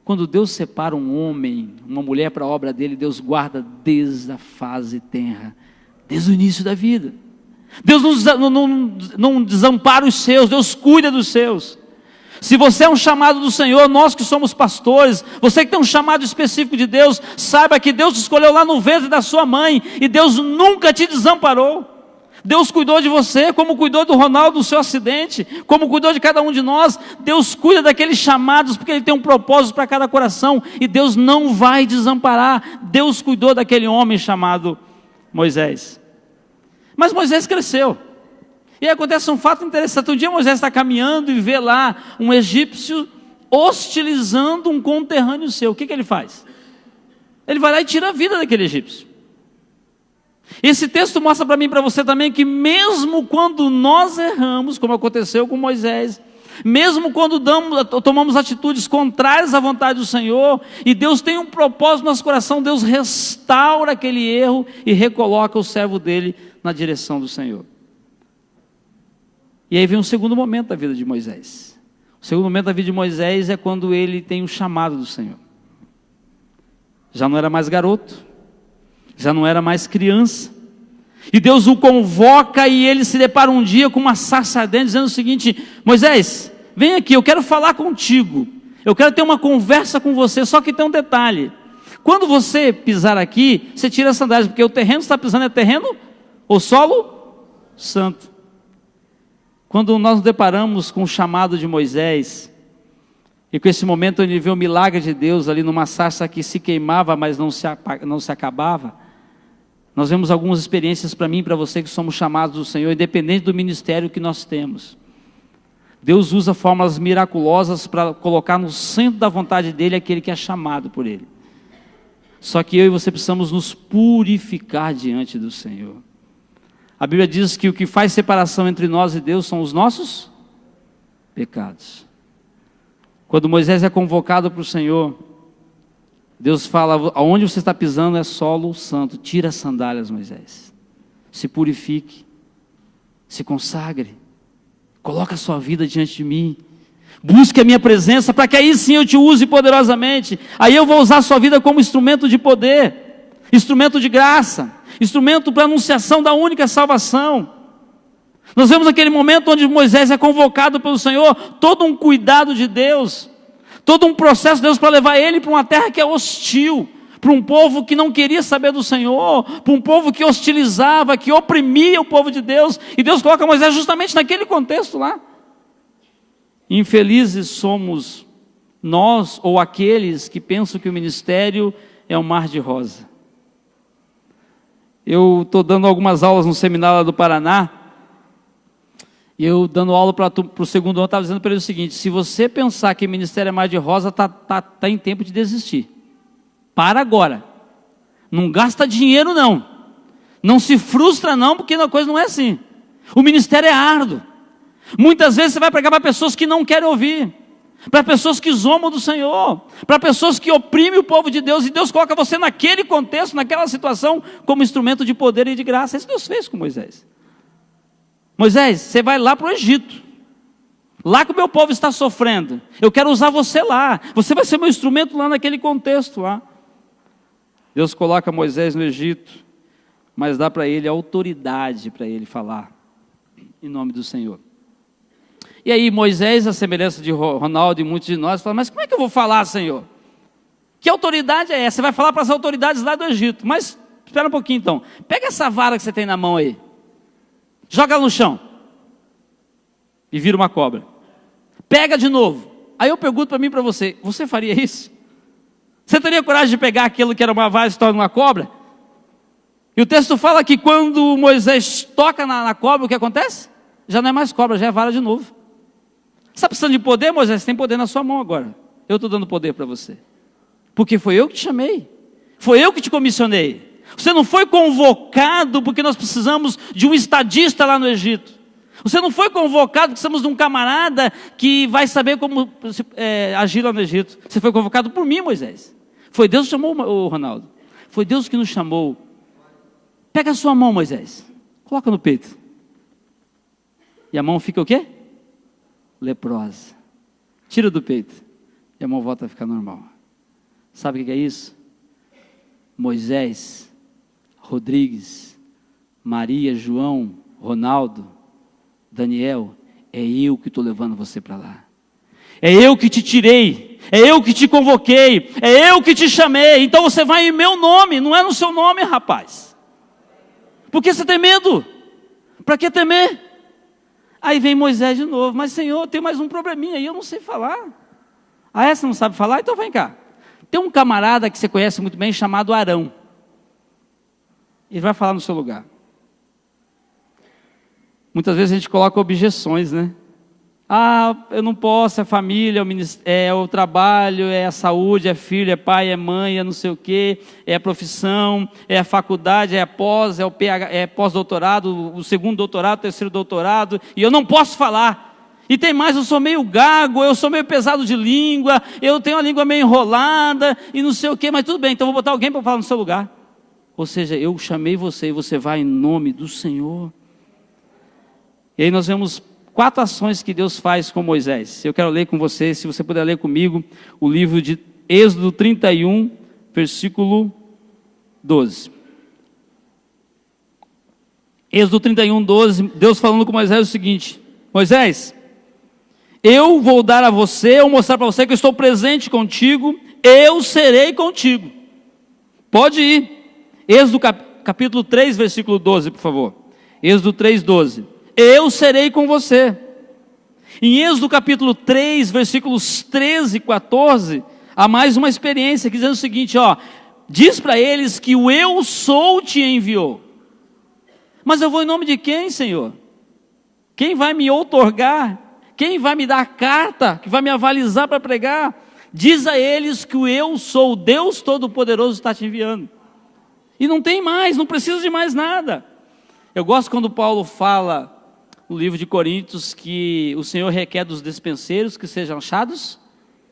D: Quando Deus separa um homem, uma mulher para a obra dele, Deus guarda desde a fase tenra, desde o início da vida. Deus não desampara os seus, Deus cuida dos seus. Se você é um chamado do Senhor, nós que somos pastores, você que tem um chamado específico de Deus, saiba que Deus te escolheu lá no ventre da sua mãe, e Deus nunca te desamparou. Deus cuidou de você, como cuidou do Ronaldo no seu acidente, como cuidou de cada um de nós. Deus cuida daqueles chamados, porque Ele tem um propósito para cada coração, e Deus não vai desamparar. Deus cuidou daquele homem chamado Moisés. Mas Moisés cresceu, e aí acontece um fato interessante. Um dia Moisés está caminhando e vê lá um egípcio hostilizando um conterrâneo seu. O que ele faz? Ele vai lá e tira a vida daquele egípcio. Esse texto mostra para mim e para você também que mesmo quando nós erramos, como aconteceu com Moisés, mesmo quando tomamos atitudes contrárias à vontade do Senhor, e Deus tem um propósito no nosso coração, Deus restaura aquele erro e recoloca o servo dele na direção do Senhor. E aí vem um segundo momento da vida de Moisés. O segundo momento da vida de Moisés é quando ele tem o chamado do Senhor. Já não era mais garoto, já não era mais criança, e Deus o convoca, e ele se depara um dia com uma sarça ardente, dizendo o seguinte: Moisés, vem aqui, eu quero falar contigo, eu quero ter uma conversa com você. Só que tem um detalhe: quando você pisar aqui, você tira as sandálias, porque o terreno que você está pisando é terreno ou solo santo. Quando nós nos deparamos com o chamado de Moisés, e com esse momento onde ele vê o milagre de Deus ali numa sarça que se queimava, mas não se acabava, Nós vemos algumas experiências para mim e para você que somos chamados do Senhor, independente do ministério que nós temos. Deus usa formas miraculosas para colocar no centro da vontade dEle aquele que é chamado por Ele. Só que eu e você precisamos nos purificar diante do Senhor. A Bíblia diz que o que faz separação entre nós e Deus são os nossos pecados. Quando Moisés é convocado para o Senhor, Deus fala: aonde você está pisando é solo santo. Tira as sandálias, Moisés. Se purifique, se consagre, coloque a sua vida diante de mim, busque a minha presença, para que aí sim eu te use poderosamente. Aí eu vou usar a sua vida como instrumento de poder, instrumento de graça, instrumento para anunciação da única salvação. Nós vemos aquele momento onde Moisés é convocado pelo Senhor, todo um cuidado de Deus, todo um processo de Deus para levar ele para uma terra que é hostil, para um povo que não queria saber do Senhor, para um povo que hostilizava, que oprimia o povo de Deus, e Deus coloca Moisés justamente naquele contexto lá. Infelizes somos nós ou aqueles que pensam que o ministério é um mar de rosa. Eu estou dando algumas aulas no seminário lá do Paraná, e eu dando aula para o segundo ano, estava dizendo para ele o seguinte: se você pensar que o ministério é mar de rosa, está em tempo de desistir. Para agora. Não gasta dinheiro não. Não se frustra não, porque a coisa não é assim. O ministério é árduo. Muitas vezes você vai pregar para pessoas que não querem ouvir, para pessoas que zombam do Senhor, para pessoas que oprimem o povo de Deus, e Deus coloca você naquele contexto, naquela situação, como instrumento de poder e de graça. Isso Deus fez com Moisés. Moisés, você vai lá para o Egito, lá que o meu povo está sofrendo, eu quero usar você lá, você vai ser meu instrumento lá naquele contexto lá. Deus coloca Moisés no Egito, mas dá para ele a autoridade para ele falar em nome do Senhor. E aí Moisés, a semelhança de Ronaldo e muitos de nós, falam: mas como é que eu vou falar, Senhor? Que autoridade é essa? Você vai falar para as autoridades lá do Egito. Mas espera um pouquinho então, pega essa vara que você tem na mão aí, joga ela no chão e vira uma cobra. Pega de novo. Aí eu pergunto para mim e para você: você faria isso? Você teria coragem de pegar aquilo que era uma vara e se torna uma cobra? E o texto fala que quando Moisés toca na cobra, o que acontece? Já não é mais cobra, já é vara de novo. Você está precisando de poder, Moisés? Você tem poder na sua mão agora. Eu estou dando poder para você, porque foi eu que te chamei, foi eu que te comissionei. Você não foi convocado porque nós precisamos de um estadista lá no Egito. Você não foi convocado porque precisamos de um camarada que vai saber como agir lá no Egito. Você foi convocado por mim, Moisés. Foi Deus que chamou o Ronaldo. Foi Deus que nos chamou. Pega a sua mão, Moisés, coloca no peito. E a mão fica o quê? Leprosa. Tira do peito e a mão volta a ficar normal. Sabe o que é isso? Moisés, Rodrigues, Maria, João, Ronaldo, Daniel, é eu que estou levando você para lá. É eu que te tirei, é eu que te convoquei, é eu que te chamei. Então você vai em meu nome, não é no seu nome, rapaz. Por que você tem medo? Para que temer? Aí vem Moisés de novo: mas Senhor, tem mais um probleminha aí, eu não sei falar. Ah, essa não sabe falar? Então vem cá. Tem um camarada que você conhece muito bem chamado Arão. Ele vai falar no seu lugar. Muitas vezes a gente coloca objeções, né? Ah, eu não posso, é família, é o trabalho, é a saúde, é filho, é pai, é mãe, é não sei o quê, é a profissão, é a faculdade, é a pós, é o pós-doutorado, o segundo doutorado, o terceiro doutorado, e eu não posso falar. E tem mais, eu sou meio gago, eu sou meio pesado de língua, eu tenho a língua meio enrolada, e não sei o quê, mas tudo bem, então vou botar alguém para falar no seu lugar. Ou seja, eu chamei você e você vai em nome do Senhor. E aí nós vemos 4 ações que Deus faz com Moisés. Eu quero ler com você, se você puder ler comigo, o livro de Êxodo 31, versículo 12. Êxodo 31, 12, Deus falando com Moisés o seguinte: Moisés, eu vou dar a você, ou mostrar para você que eu estou presente contigo, eu serei contigo. Pode ir. Êxodo capítulo 3, versículo 12, por favor. Êxodo 3, 12. Eu serei com você. Em Êxodo capítulo 3, versículos 13 e 14, há mais uma experiência que diz o seguinte: Diz para eles que o eu sou te enviou. Mas eu vou em nome de quem, Senhor? Quem vai me outorgar? Quem vai me dar a carta? Que vai me avalizar para pregar? Diz a eles que o eu sou, o Deus Todo-Poderoso está te enviando. E não tem mais, não precisa de mais nada. Eu gosto quando Paulo fala no livro de Coríntios que o Senhor requer dos despenseiros que sejam achados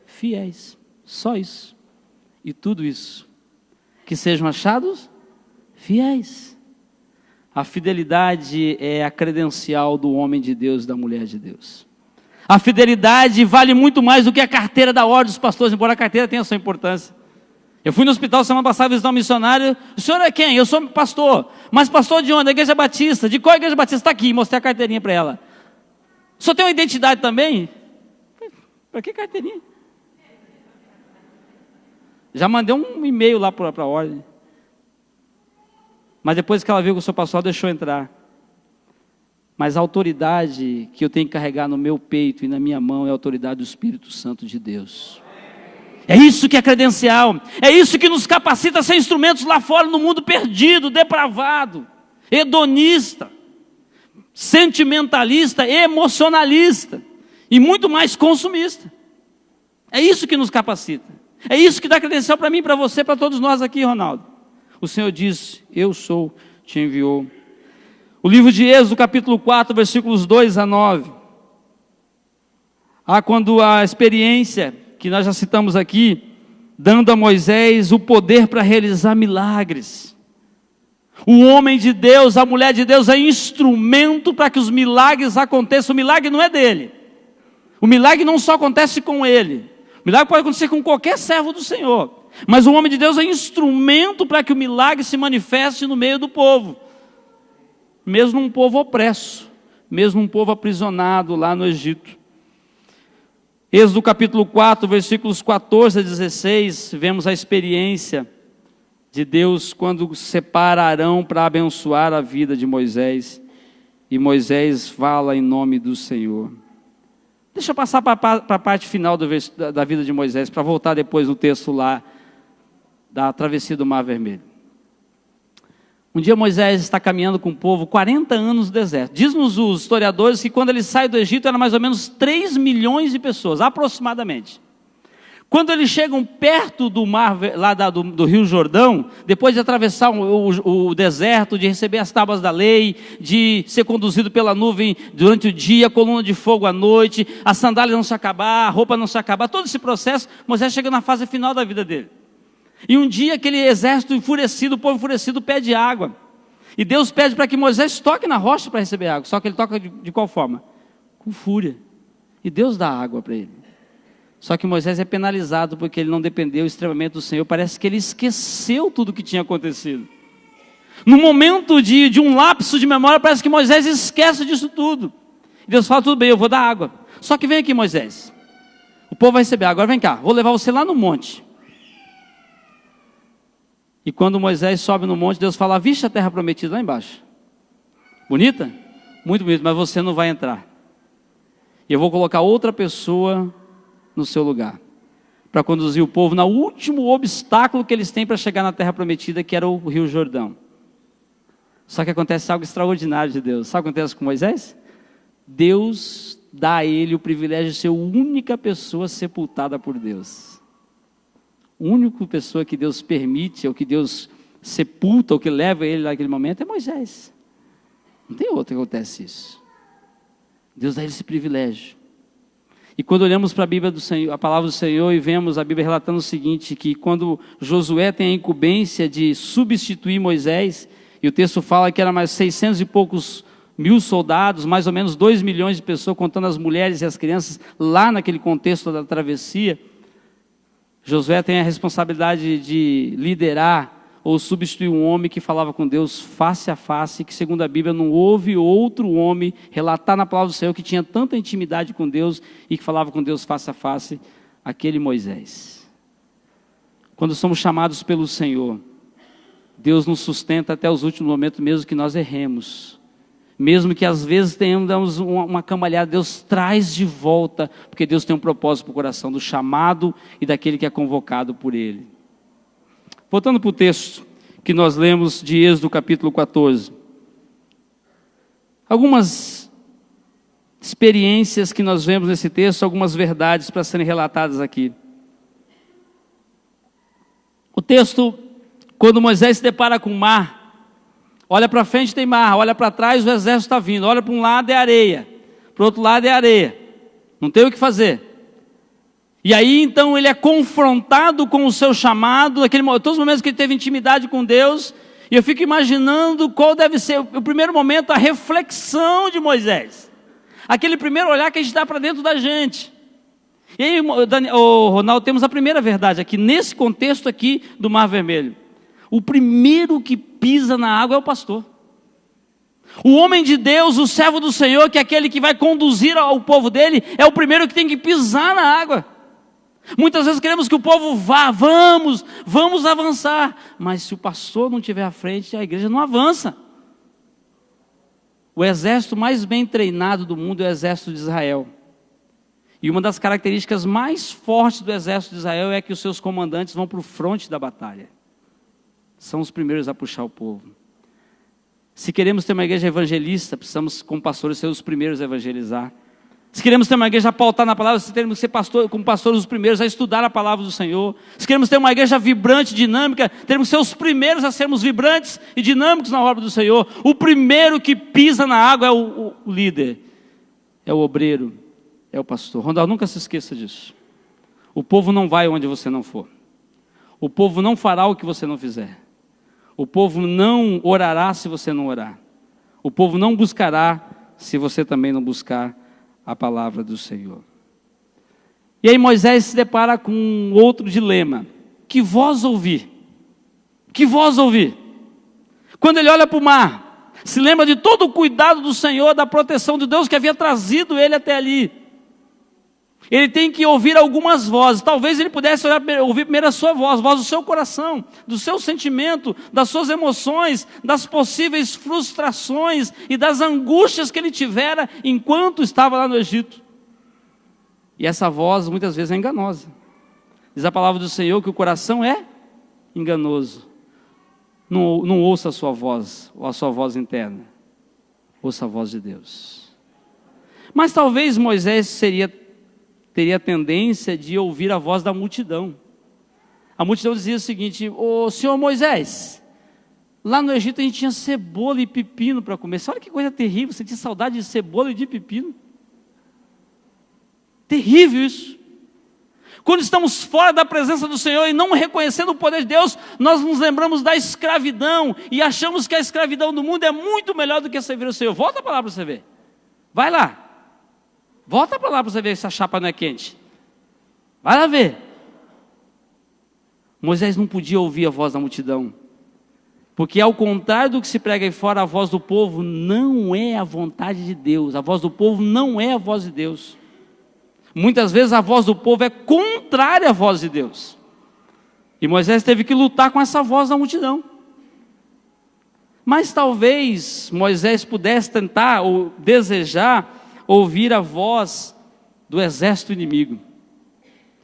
D: fiéis. Só isso. E tudo isso. Que sejam achados fiéis. A fidelidade é a credencial do homem de Deus e da mulher de Deus. A fidelidade vale muito mais do que a carteira da ordem dos pastores, embora a carteira tenha sua importância. Eu fui no hospital semana passada visitar um missionário. O senhor é quem? Eu sou pastor. Mas pastor de onde? Da Igreja Batista. De qual Igreja Batista? Está aqui. Mostrei a carteirinha para ela. O senhor tem uma identidade também? Para que carteirinha? Já mandei um e-mail lá para a ordem. Mas depois que ela viu que eu sou pastor, ela deixou entrar. Mas a autoridade que eu tenho que carregar no meu peito e na minha mão é a autoridade do Espírito Santo de Deus. É isso que é credencial. É isso que nos capacita a ser instrumentos lá fora no mundo perdido, depravado, hedonista, sentimentalista, emocionalista e muito mais consumista. É isso que nos capacita. É isso que dá credencial para mim, para você, para todos nós aqui, Ronaldo. O Senhor disse, eu sou, te enviou. O livro de Êxodo, capítulo 4, versículos 2 a 9. Quando a experiência que nós já citamos aqui, dando a Moisés o poder para realizar milagres. O homem de Deus, a mulher de Deus é instrumento para que os milagres aconteçam. O milagre não é dele. O milagre não só acontece com ele. O milagre pode acontecer com qualquer servo do Senhor. Mas o homem de Deus é instrumento para que o milagre se manifeste no meio do povo. Mesmo um povo opresso, mesmo um povo aprisionado lá no Egito. Êxodo capítulo 4, versículos 14 a 16, vemos a experiência de Deus quando separa Arão para abençoar a vida de Moisés. E Moisés fala em nome do Senhor. Deixa eu passar para a parte final da vida de Moisés, para voltar depois no texto lá da travessia do Mar Vermelho. Um dia Moisés está caminhando com o povo 40 anos no deserto. Diz-nos os historiadores que quando ele sai do Egito era mais ou menos 3 milhões de pessoas, aproximadamente. Quando eles chegam perto do mar, lá do Rio Jordão, depois de atravessar o deserto, de receber as tábuas da lei, de ser conduzido pela nuvem durante o dia, coluna de fogo à noite, as sandálias não se acabar, a roupa não se acabar, todo esse processo, Moisés chega na fase final da vida dele. E um dia aquele exército enfurecido, o povo enfurecido pede água. E Deus pede para que Moisés toque na rocha para receber água. Só que ele toca de qual forma? Com fúria. E Deus dá água para ele. Só que Moisés é penalizado porque ele não dependeu extremamente do Senhor. Parece que ele esqueceu tudo o que tinha acontecido. No momento de um lapso de memória, parece que Moisés esquece disso tudo. E Deus fala, tudo bem, eu vou dar água. Só que vem aqui, Moisés. O povo vai receber água. Agora vem cá, vou levar você lá no monte. E quando Moisés sobe no monte, Deus fala, vixe a terra prometida lá embaixo. Bonita? Muito bonita, mas você não vai entrar. E eu vou colocar outra pessoa no seu lugar, para conduzir o povo no último obstáculo que eles têm para chegar na terra prometida, que era o Rio Jordão. Só que acontece algo extraordinário de Deus. Sabe o que acontece com Moisés? Deus dá a ele o privilégio de ser a única pessoa sepultada por Deus. A única pessoa que Deus permite, ou que Deus sepulta, ou que leva ele naquele momento, é Moisés. Não tem outro que acontece isso. Deus dá ele esse privilégio. E quando olhamos para a Bíblia do Senhor, a palavra do Senhor, e vemos a Bíblia relatando o seguinte, que quando Josué tem a incumbência de substituir Moisés, e o texto fala que era mais 600 e poucos mil soldados, mais ou menos 2 milhões de pessoas, contando as mulheres e as crianças, lá naquele contexto da travessia, Josué tem a responsabilidade de liderar ou substituir um homem que falava com Deus face a face, que segundo a Bíblia não houve outro homem relatar na palavra do Senhor que tinha tanta intimidade com Deus e que falava com Deus face a face, aquele Moisés. Quando somos chamados pelo Senhor, Deus nos sustenta até os últimos momentos, mesmo que nós erremos. Mesmo que às vezes tenhamos uma cambalhada, Deus traz de volta, porque Deus tem um propósito para o coração do chamado e daquele que é convocado por Ele. Voltando para o texto que nós lemos de Êxodo capítulo 14. Algumas experiências que nós vemos nesse texto, algumas verdades para serem relatadas aqui. O texto, quando Moisés se depara com o mar, olha para frente tem mar, olha para trás o exército está vindo, olha para um lado é areia, para o outro lado é areia, não tem o que fazer. E aí então ele é confrontado com o seu chamado, todos os momentos que ele teve intimidade com Deus, e eu fico imaginando qual deve ser o primeiro momento, a reflexão de Moisés. Aquele primeiro olhar que a gente dá para dentro da gente. E aí, Ronaldo, temos a primeira verdade aqui, nesse contexto aqui do Mar Vermelho. O primeiro que pisa na água é o pastor. O homem de Deus, o servo do Senhor, que é aquele que vai conduzir ao povo dele, é o primeiro que tem que pisar na água. Muitas vezes queremos que o povo vá, vamos avançar. Mas se o pastor não estiver à frente, a igreja não avança. O exército mais bem treinado do mundo é o exército de Israel. E uma das características mais fortes do exército de Israel é que os seus comandantes vão para o fronte da batalha. São os primeiros a puxar o povo. Se queremos ter uma igreja evangelista, precisamos, como pastores, ser os primeiros a evangelizar. Se queremos ter uma igreja pautada na palavra, se temos que ser como pastores os primeiros a estudar a palavra do Senhor. Se queremos ter uma igreja vibrante, dinâmica, temos que ser os primeiros a sermos vibrantes e dinâmicos na obra do Senhor. O primeiro que pisa na água é o líder, é o obreiro, é o pastor. Ronaldo, nunca se esqueça disso. O povo não vai onde você não for. O povo não fará o que você não fizer. O povo não orará se você não orar. O povo não buscará se você também não buscar a palavra do Senhor. E aí Moisés se depara com um outro dilema. Que voz ouvir? Que voz ouvir? Quando ele olha para o mar, se lembra de todo o cuidado do Senhor, da proteção de Deus que havia trazido ele até ali. Ele tem que ouvir algumas vozes. Talvez ele pudesse ouvir primeiro a sua voz, a voz do seu coração, do seu sentimento, das suas emoções, das possíveis frustrações e das angústias que ele tivera enquanto estava lá no Egito. E essa voz muitas vezes é enganosa. Diz a palavra do Senhor que o coração é enganoso. Não ouça a sua voz, ou a sua voz interna. Ouça a voz de Deus. Mas talvez Moisés teria a tendência de ouvir a voz da multidão. A multidão dizia o seguinte: ô senhor Moisés, lá no Egito a gente tinha cebola e pepino para comer. Olha que coisa terrível, sentir saudade de cebola e de pepino. Terrível isso. Quando estamos fora da presença do Senhor e não reconhecendo o poder de Deus, nós nos lembramos da escravidão e achamos que a escravidão do mundo é muito melhor do que servir o Senhor. Volta para lá para você ver. Vai lá. Volta para lá para você ver se a chapa não é quente. Vai lá ver. Moisés não podia ouvir a voz da multidão. Porque ao contrário do que se prega aí fora, a voz do povo não é a vontade de Deus. A voz do povo não é a voz de Deus. Muitas vezes a voz do povo é contrária à voz de Deus. E Moisés teve que lutar com essa voz da multidão. Mas talvez Moisés pudesse tentar ou desejar ouvir a voz do exército inimigo.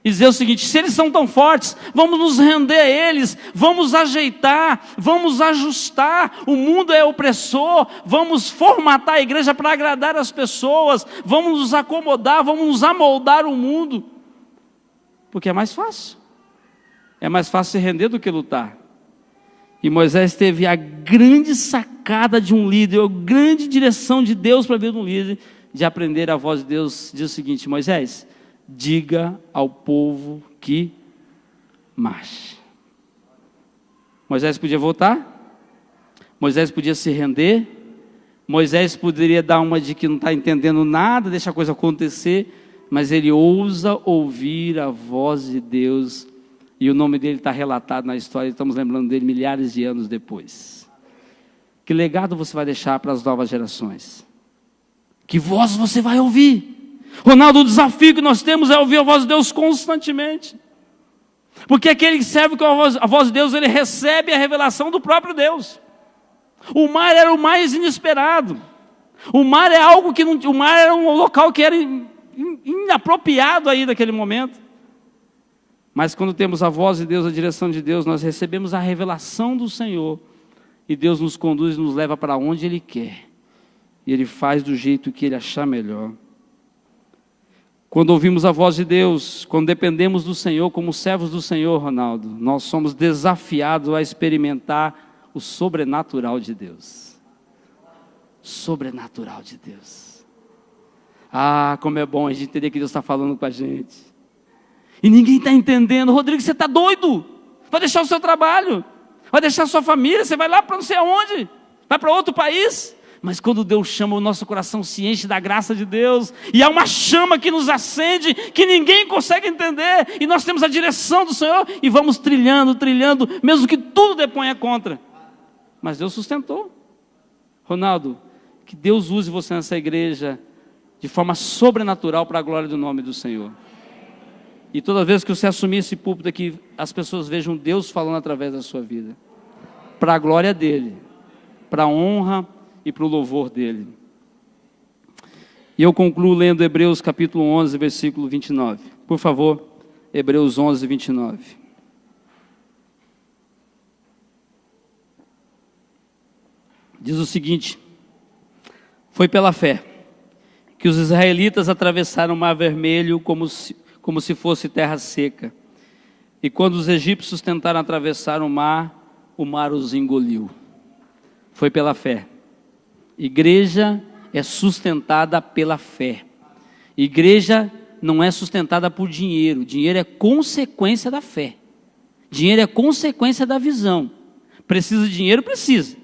D: E dizer o seguinte: se eles são tão fortes, vamos nos render a eles, vamos ajeitar, vamos ajustar, o mundo é opressor, vamos formatar a igreja para agradar as pessoas, vamos nos acomodar, vamos nos amoldar o mundo, porque é mais fácil se render do que lutar. E Moisés teve a grande sacada de um líder, a grande direção de Deus para a vida de um líder, de aprender a voz de Deus. Diz o seguinte: Moisés, diga ao povo que marche. Moisés podia voltar, Moisés podia se render, Moisés poderia dar uma de que não está entendendo nada, deixa a coisa acontecer, mas ele ousa ouvir a voz de Deus, e o nome dele está relatado na história, estamos lembrando dele milhares de anos depois. Que legado você vai deixar para as novas gerações? Que voz você vai ouvir? Ronaldo, o desafio que nós temos é ouvir a voz de Deus constantemente. Porque aquele que serve com a voz de Deus, ele recebe a revelação do próprio Deus. O mar era o mais inesperado. O mar é algo que o mar era um local que era inapropriado aí naquele momento. Mas quando temos a voz de Deus, a direção de Deus, nós recebemos a revelação do Senhor. E Deus nos conduz e nos leva para onde Ele quer. E Ele faz do jeito que Ele achar melhor. Quando ouvimos a voz de Deus, quando dependemos do Senhor, como servos do Senhor, Ronaldo, nós somos desafiados a experimentar o sobrenatural de Deus. Sobrenatural de Deus. Ah, como é bom a gente entender que Deus está falando com a gente. E ninguém está entendendo. Rodrigo, você está doido? Vai deixar o seu trabalho, vai deixar a sua família, você vai lá para não sei aonde, vai para outro país. Mas quando Deus chama, o nosso coração se enche da graça de Deus, e há uma chama que nos acende, que ninguém consegue entender, e nós temos a direção do Senhor, e vamos trilhando, trilhando, mesmo que tudo deponha contra. Mas Deus sustentou. Ronaldo, que Deus use você nessa igreja, de forma sobrenatural, para a glória do nome do Senhor. E toda vez que você assumir esse púlpito aqui, as pessoas vejam Deus falando através da sua vida, para a glória dEle, para a honra e para o louvor dEle. E eu concluo lendo Hebreus capítulo 11, versículo 29. Por favor, Hebreus 11, 29. Diz o seguinte: foi pela fé que os israelitas atravessaram o Mar Vermelho como se fosse terra seca. E quando os egípcios tentaram atravessar o mar os engoliu. Foi pela fé. Igreja é sustentada pela fé. Igreja não é sustentada por dinheiro. Dinheiro é consequência da fé. Dinheiro é consequência da visão. Precisa de dinheiro? Precisa.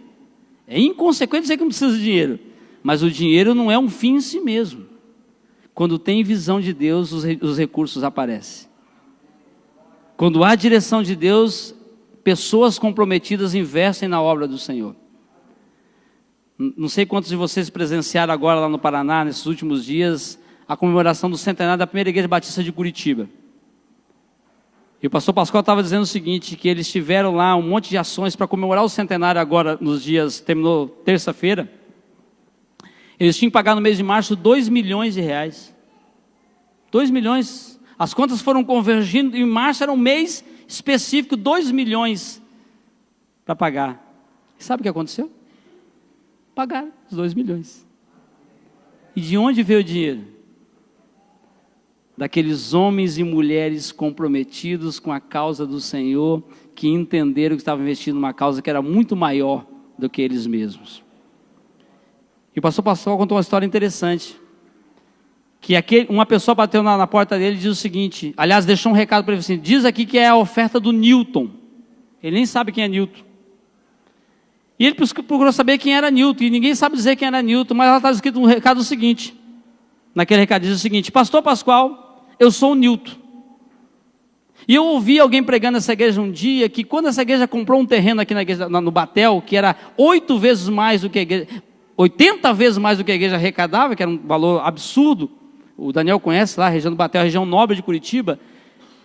D: É inconsequente dizer que não precisa de dinheiro. Mas o dinheiro não é um fim em si mesmo. Quando tem visão de Deus, os recursos aparecem. Quando há direção de Deus, pessoas comprometidas investem na obra do Senhor. Não sei quantos de vocês presenciaram agora lá no Paraná, nesses últimos dias, a comemoração do centenário da primeira igreja batista de Curitiba. E o pastor Pascoal estava dizendo o seguinte, que eles tiveram lá um monte de ações para comemorar o centenário agora, nos dias, terminou terça-feira. Eles tinham que pagar no mês de março 2 milhões de reais. 2 milhões. As contas foram convergindo, e em março era um mês específico, 2 milhões para pagar. E sabe o que aconteceu? Pagaram os 2 milhões. E de onde veio o dinheiro? Daqueles homens e mulheres comprometidos com a causa do Senhor, que entenderam que estavam investindo numa causa que era muito maior do que eles mesmos. E o pastor Pascoal contou uma história interessante, que uma pessoa bateu na porta dele e diz o seguinte, aliás, deixou um recado para ele assim, diz aqui que é a oferta do Newton. Ele nem sabe quem é Newton. E ele procurou saber quem era Newton, e ninguém sabe dizer quem era Newton, mas ela está escrito um recado seguinte, naquele recado diz o seguinte, pastor Pascoal, eu sou o Newton. E eu ouvi alguém pregando nessa igreja um dia, que quando essa igreja comprou um terreno aqui na igreja, no Batel, que era 8 vezes mais do que a igreja, 80 vezes mais do que a igreja arrecadava, que era um valor absurdo, o Daniel conhece lá, a região do Batel, a região nobre de Curitiba,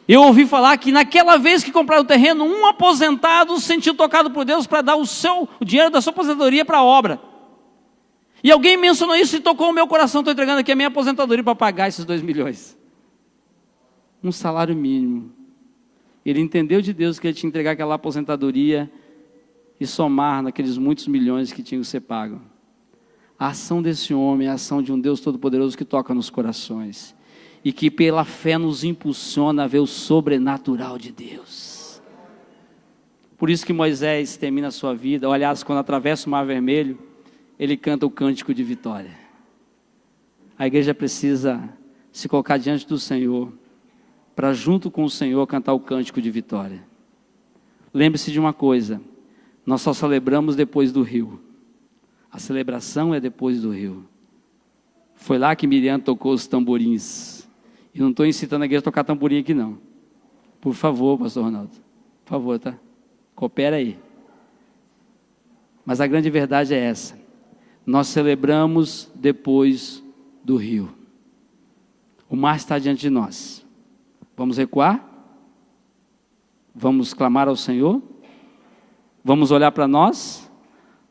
D: eu ouvi falar que naquela vez que compraram o terreno, um aposentado se sentiu tocado por Deus para dar o dinheiro da sua aposentadoria para a obra. E alguém mencionou isso e tocou o meu coração, estou entregando aqui a minha aposentadoria para pagar esses 2 milhões. Um salário mínimo. Ele entendeu de Deus que ele tinha que entregar aquela aposentadoria e somar naqueles muitos milhões que tinham que ser pagos. A ação desse homem é a ação de um Deus Todo-Poderoso que toca nos corações. E que pela fé nos impulsiona a ver o sobrenatural de Deus. Por isso que Moisés termina a sua vida, ou aliás, quando atravessa o Mar Vermelho, ele canta o cântico de vitória. A igreja precisa se colocar diante do Senhor, para junto com o Senhor cantar o cântico de vitória. Lembre-se de uma coisa, nós só celebramos depois do rio. A celebração é depois do rio. Foi lá que Miriam tocou os tamborins. E não estou incitando a igreja a tocar tamborim aqui não. Por favor, pastor Ronaldo. Por favor, tá? Coopera aí. Mas a grande verdade é essa. Nós celebramos depois do rio. O mar está diante de nós. Vamos recuar? Vamos clamar ao Senhor? Vamos olhar para nós?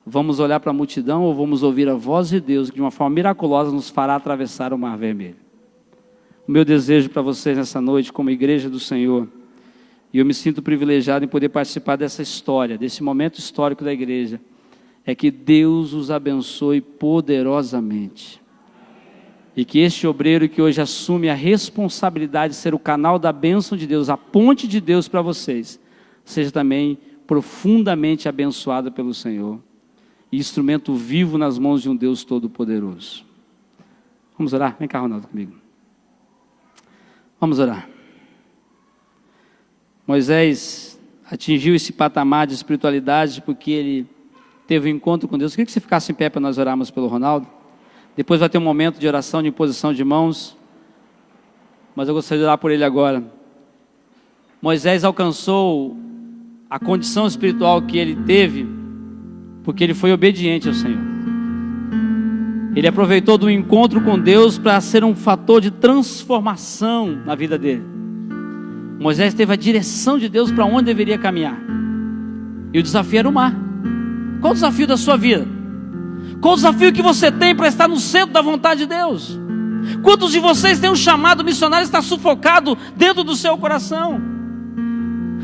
D: Vamos olhar para a multidão ou vamos ouvir a voz de Deus que de uma forma miraculosa nos fará atravessar o Mar Vermelho? O meu desejo para vocês nessa noite, como igreja do Senhor, E eu me sinto privilegiado em poder participar dessa história, desse momento histórico da igreja. É que Deus os abençoe poderosamente. E que este obreiro que hoje assume a responsabilidade de ser o canal da bênção de Deus, a ponte de Deus para vocês, seja também profundamente abençoado pelo Senhor. E instrumento vivo nas mãos de um Deus Todo-Poderoso. Vamos orar? Vem cá, Ronaldo, comigo. Vamos orar. Moisés atingiu esse patamar de espiritualidade porque ele teve um encontro com Deus. Eu queria que você ficasse em pé para nós orarmos pelo Ronaldo. Depois vai ter um momento de oração, de imposição de mãos. Mas eu gostaria de orar por ele agora. Moisés alcançou a condição espiritual que ele teve porque ele foi obediente ao Senhor. Ele aproveitou do encontro com Deus para ser um fator de transformação na vida dele. Moisés teve a direção de Deus para onde deveria caminhar. E o desafio era o mar. Qual o desafio da sua vida? Qual o desafio que você tem para estar no centro da vontade de Deus? Quantos de vocês têm um chamado missionário e está sufocado dentro do seu coração?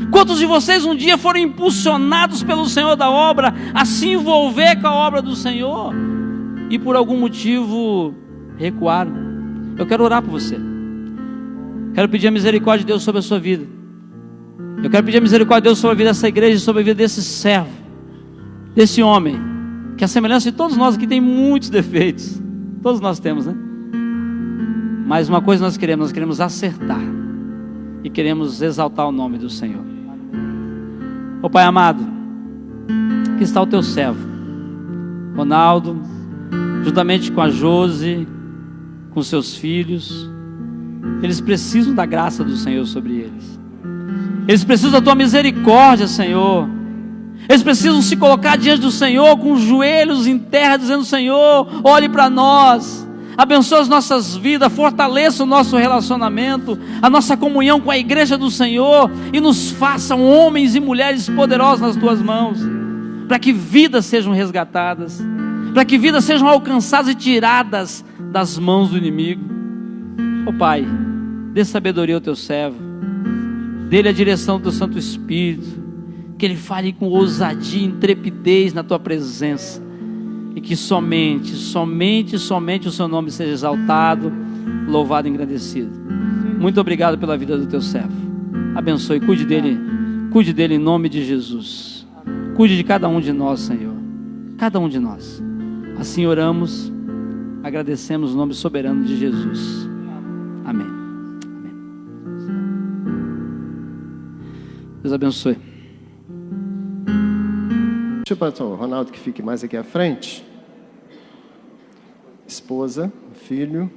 D: Quantos de vocês um dia foram impulsionados pelo Senhor da obra a se envolver com a obra do Senhor e por algum motivo recuaram? Eu quero orar por você. Quero pedir a misericórdia de Deus sobre a sua vida. Eu quero pedir a misericórdia de Deus sobre a vida dessa igreja e sobre a vida desse servo, desse homem, que a semelhança de todos nós aqui tem muitos defeitos. Todos nós temos, né? Mas uma coisa nós queremos acertar e queremos exaltar o nome do Senhor. Ó Pai amado, aqui está o teu servo Ronaldo, juntamente com a Josi, com seus filhos. Eles precisam da graça do Senhor sobre eles. Eles precisam da tua misericórdia, Senhor. Eles precisam se colocar diante do Senhor com os joelhos em terra, dizendo: Senhor, olhe para nós, abençoe as nossas vidas, fortaleça o nosso relacionamento, a nossa comunhão com a igreja do Senhor, e nos façam homens e mulheres poderosos nas tuas mãos, para que vidas sejam resgatadas, para que vidas sejam alcançadas e tiradas das mãos do inimigo. Ó Pai, dê sabedoria ao teu servo, dê-lhe a direção do teu Santo Espírito, que ele fale com ousadia e intrepidez na tua presença, e que somente o seu nome seja exaltado, louvado e engrandecido. Muito obrigado pela vida do teu servo. Abençoe, cuide dele em nome de Jesus. Cuide de cada um de nós, Senhor, cada um de nós. Assim oramos, agradecemos o nome soberano de Jesus. Amém. Amém. Deus abençoe.
E: Deixa o pastor Ronaldo que fique mais aqui à frente. Esposa, filho.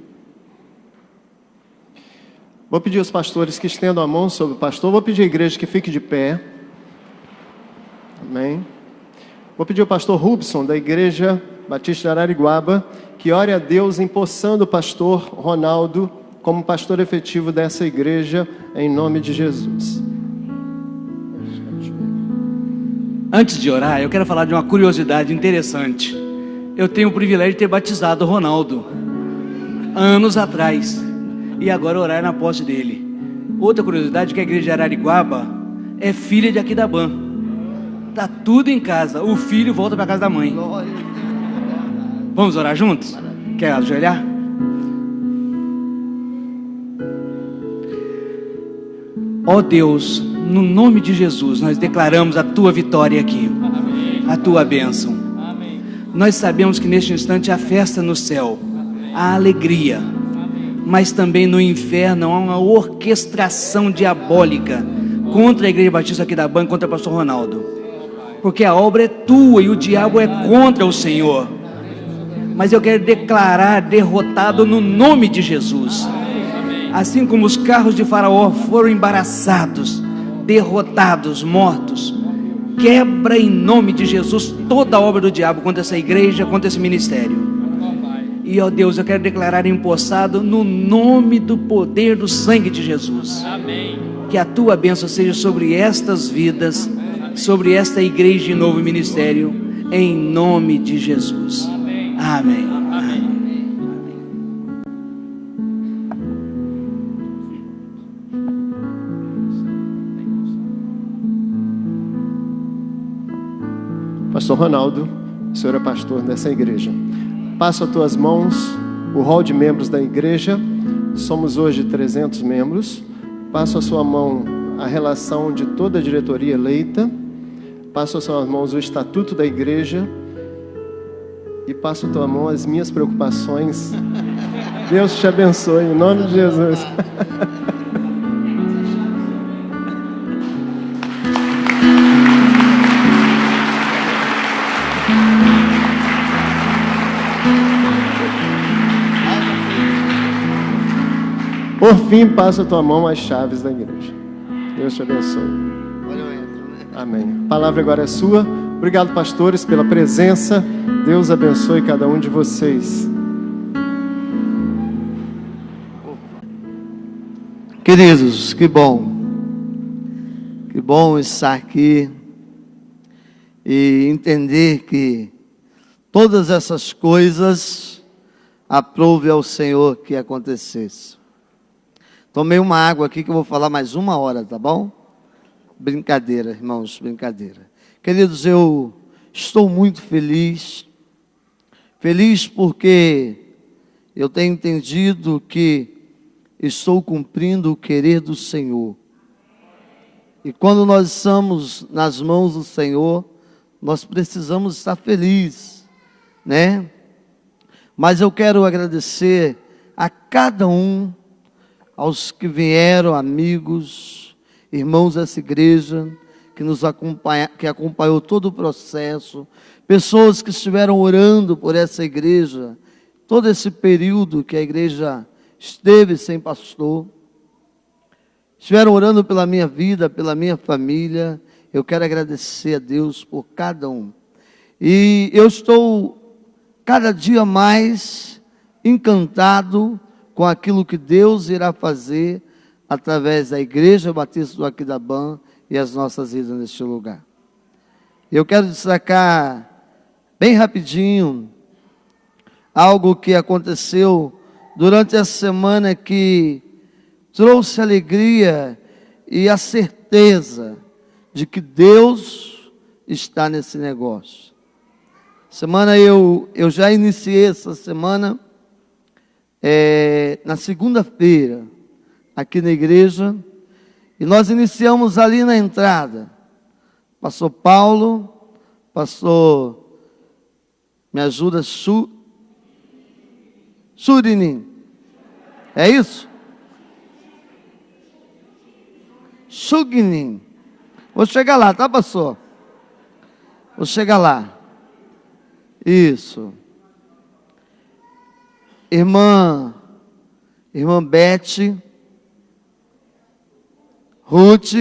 E: Vou pedir aos pastores que estendam a mão sobre o pastor. Vou pedir à igreja que fique de pé. Amém. Vou pedir ao pastor Rubson, da Igreja Batista de Arariguaba, que ore a Deus empossando o pastor Ronaldo como pastor efetivo dessa igreja, em nome de Jesus.
F: Antes de orar, eu quero falar de uma curiosidade interessante. Eu tenho o privilégio de ter batizado o Ronaldo anos atrás, e agora orar na posse dele. Outra curiosidade é que a igreja de Arariguaba é filha de Aquidabã. Está tudo em casa. O filho volta para a casa da mãe. Vamos orar juntos? Quer ajoelhar? Ó Deus, no nome de Jesus, nós declaramos a tua vitória aqui. Amém. A tua bênção. Amém. Nós sabemos que neste instante há festa no céu, há alegria, mas também no inferno há uma orquestração diabólica contra a Igreja Batista Aquidabã, contra o pastor Ronaldo, porque a obra é tua e o diabo é contra o Senhor. Mas eu quero declarar derrotado no nome de Jesus. Assim como os carros de Faraó foram embaraçados, derrotados, mortos, quebra em nome de Jesus toda a obra do diabo contra essa igreja, contra esse ministério. E ó Deus, eu quero declarar empossado no nome do poder do sangue de Jesus. Amém. Que a tua bênção seja sobre estas vidas, sobre esta igreja e novo ministério, em nome de Jesus. Amém. Amém. Amém.
E: Pastor Ronaldo, o senhor é pastor dessa igreja. Passo a tuas mãos o rol de membros da igreja. Somos hoje 300 membros. Passo a sua mão a relação de toda a diretoria eleita. Passo a suas mãos o estatuto da igreja. E passo a tua mão as minhas preocupações. Deus te abençoe, em nome de Jesus. Por fim, passa a tua mão as chaves da igreja. Deus te abençoe. Amém. A palavra agora é sua. Obrigado, pastores, pela presença. Deus abençoe cada um de vocês.
G: Queridos, que bom estar aqui e entender que todas essas coisas aprove ao Senhor que acontecesse. Tomei uma água aqui que eu vou falar mais 1 hora, tá bom? Brincadeira, irmãos, brincadeira. Queridos, eu estou muito feliz porque eu tenho entendido que estou cumprindo o querer do Senhor. E quando nós estamos nas mãos do Senhor, nós precisamos estar felizes, né? Mas eu quero agradecer a cada um, aos que vieram, amigos, irmãos dessa igreja, que nos acompanhou todo o processo, pessoas que estiveram orando por essa igreja, todo esse período que a igreja esteve sem pastor, estiveram orando pela minha vida, pela minha família. Eu quero agradecer a Deus por cada um. E eu estou cada dia mais encantado com aquilo que Deus irá fazer através da Igreja Batista do Aquidabã e as nossas vidas neste lugar. Eu quero destacar bem rapidinho algo que aconteceu durante essa semana que trouxe alegria e a certeza de que Deus está nesse negócio. Semana eu já iniciei essa semana na segunda-feira, aqui na igreja, e nós iniciamos ali na entrada. Pastor Paulo, pastor, me ajuda, Surinin, é isso? Sugnin, vou chegar lá, tá, pastor? Vou chegar lá, isso. Irmã Beth, Ruth,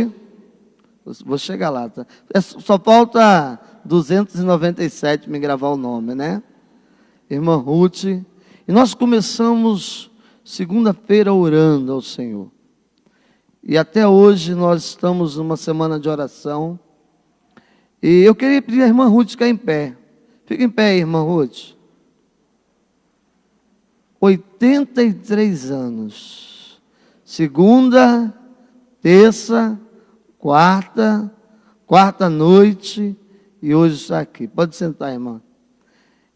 G: vou chegar lá, tá? Só falta 297 me gravar o nome, né? Irmã Ruth, e nós começamos segunda-feira orando ao Senhor. E até hoje nós estamos numa semana de oração. E eu queria pedir a irmã Ruth ficar em pé. Fica em pé, irmã Ruth. 83 anos. Segunda, terça, quarta noite, e hoje está aqui. Pode sentar, irmã.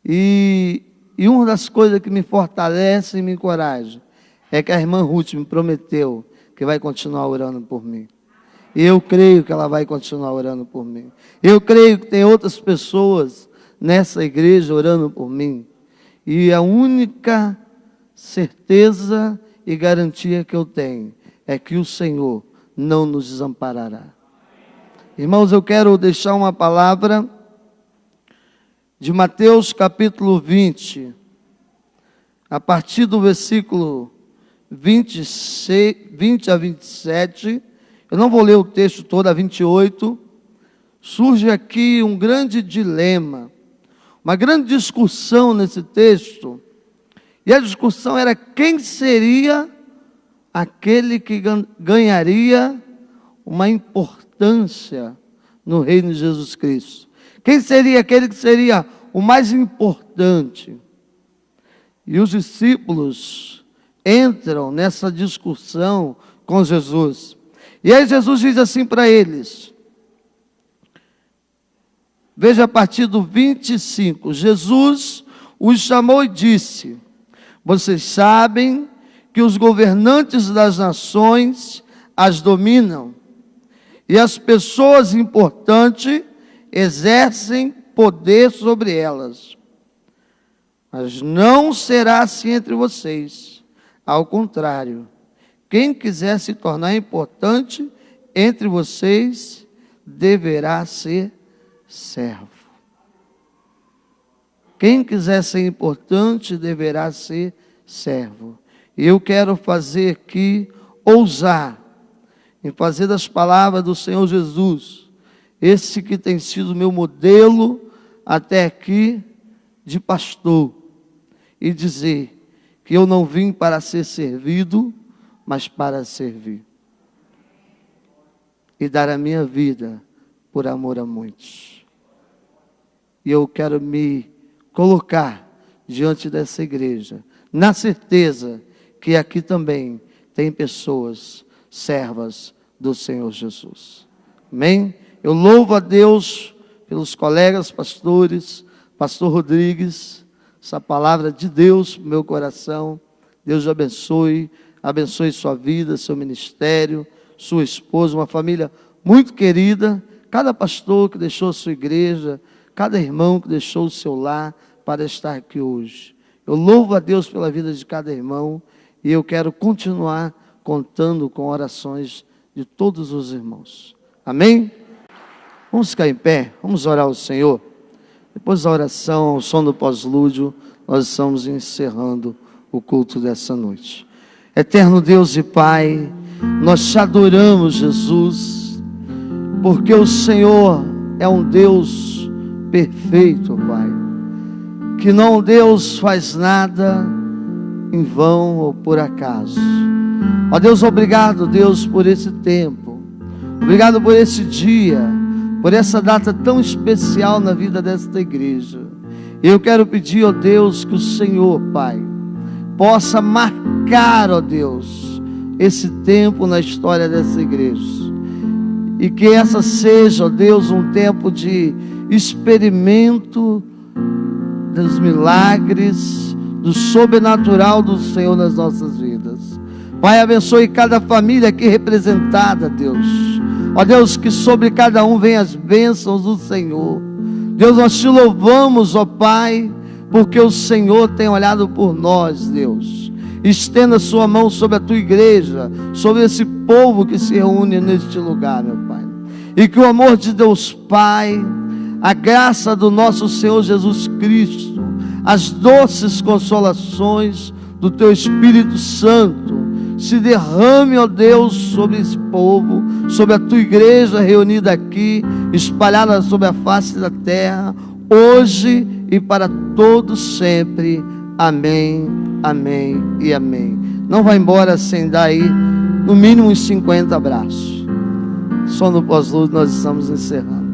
G: E uma das coisas que me fortalece e me encoraja é que a irmã Ruth me prometeu que vai continuar orando por mim. E eu creio que ela vai continuar orando por mim. Eu creio que tem outras pessoas nessa igreja orando por mim. E a única certeza e garantia que eu tenho é que o Senhor não nos desamparará. Irmãos, eu quero deixar uma palavra de Mateus capítulo 20, a partir do versículo 20 a 27, eu não vou ler o texto todo, a 28, surge aqui um grande dilema, uma grande discussão nesse texto, e a discussão era quem seria aquele que ganharia uma importância no reino de Jesus Cristo. Quem seria aquele que seria o mais importante? E os discípulos entram nessa discussão com Jesus. E aí Jesus diz assim para eles: Veja a partir do 25. Jesus os chamou e disse: vocês sabem que os governantes das nações as dominam, e as pessoas importantes exercem poder sobre elas. Mas não será assim entre vocês. Ao contrário, quem quiser se tornar importante entre vocês deverá ser servo. Quem quiser ser importante deverá ser servo. E eu quero fazer aqui, ousar, em fazer das palavras do Senhor Jesus, esse que tem sido meu modelo até aqui de pastor, e dizer que eu não vim para ser servido, mas para servir. E dar a minha vida por amor a muitos. E eu quero me colocar diante dessa igreja, na certeza que aqui também tem pessoas servas do Senhor Jesus. Amém? Eu louvo a Deus pelos colegas pastores, pastor Rodrigues, essa palavra de Deus no meu coração. Deus abençoe, abençoe sua vida, seu ministério, sua esposa, uma família muito querida, cada pastor que deixou a sua igreja, cada irmão que deixou o seu lar para estar aqui hoje. Eu louvo a Deus pela vida de cada irmão e eu quero continuar contando com orações de todos os irmãos. Amém? Vamos ficar em pé, vamos orar ao Senhor. Depois da oração, ao som do pós-lúdio, nós estamos encerrando o culto dessa noite. Eterno Deus e Pai, nós te adoramos, Jesus, porque o Senhor é um Deus perfeito, Pai, que não Deus faz nada em vão ou por acaso. Ó Deus, obrigado, Deus, por esse tempo, obrigado por esse dia, por essa data tão especial na vida desta igreja. Eu quero pedir, ó Deus, que o Senhor, Pai, possa marcar, ó Deus, esse tempo na história dessa igreja, e que essa seja, ó Deus, um tempo de experimento dos milagres, do sobrenatural do Senhor nas nossas vidas. Pai, abençoe cada família aqui representada, Deus. Ó Deus, que sobre cada um venham as bênçãos do Senhor. Deus, nós te louvamos, ó Pai, porque o Senhor tem olhado por nós, Deus. Estenda a sua mão sobre a tua igreja, sobre esse povo que se reúne neste lugar, meu Pai. E que o amor de Deus Pai, a graça do nosso Senhor Jesus Cristo, as doces consolações do teu Espírito Santo se derrame, ó Deus, sobre esse povo, sobre a tua igreja reunida aqui, espalhada sobre a face da terra, hoje e para todos sempre. Amém, amém e amém. Não vá embora sem dar aí no mínimo uns 50 abraços. Só no pós-lúdio nós estamos encerrando.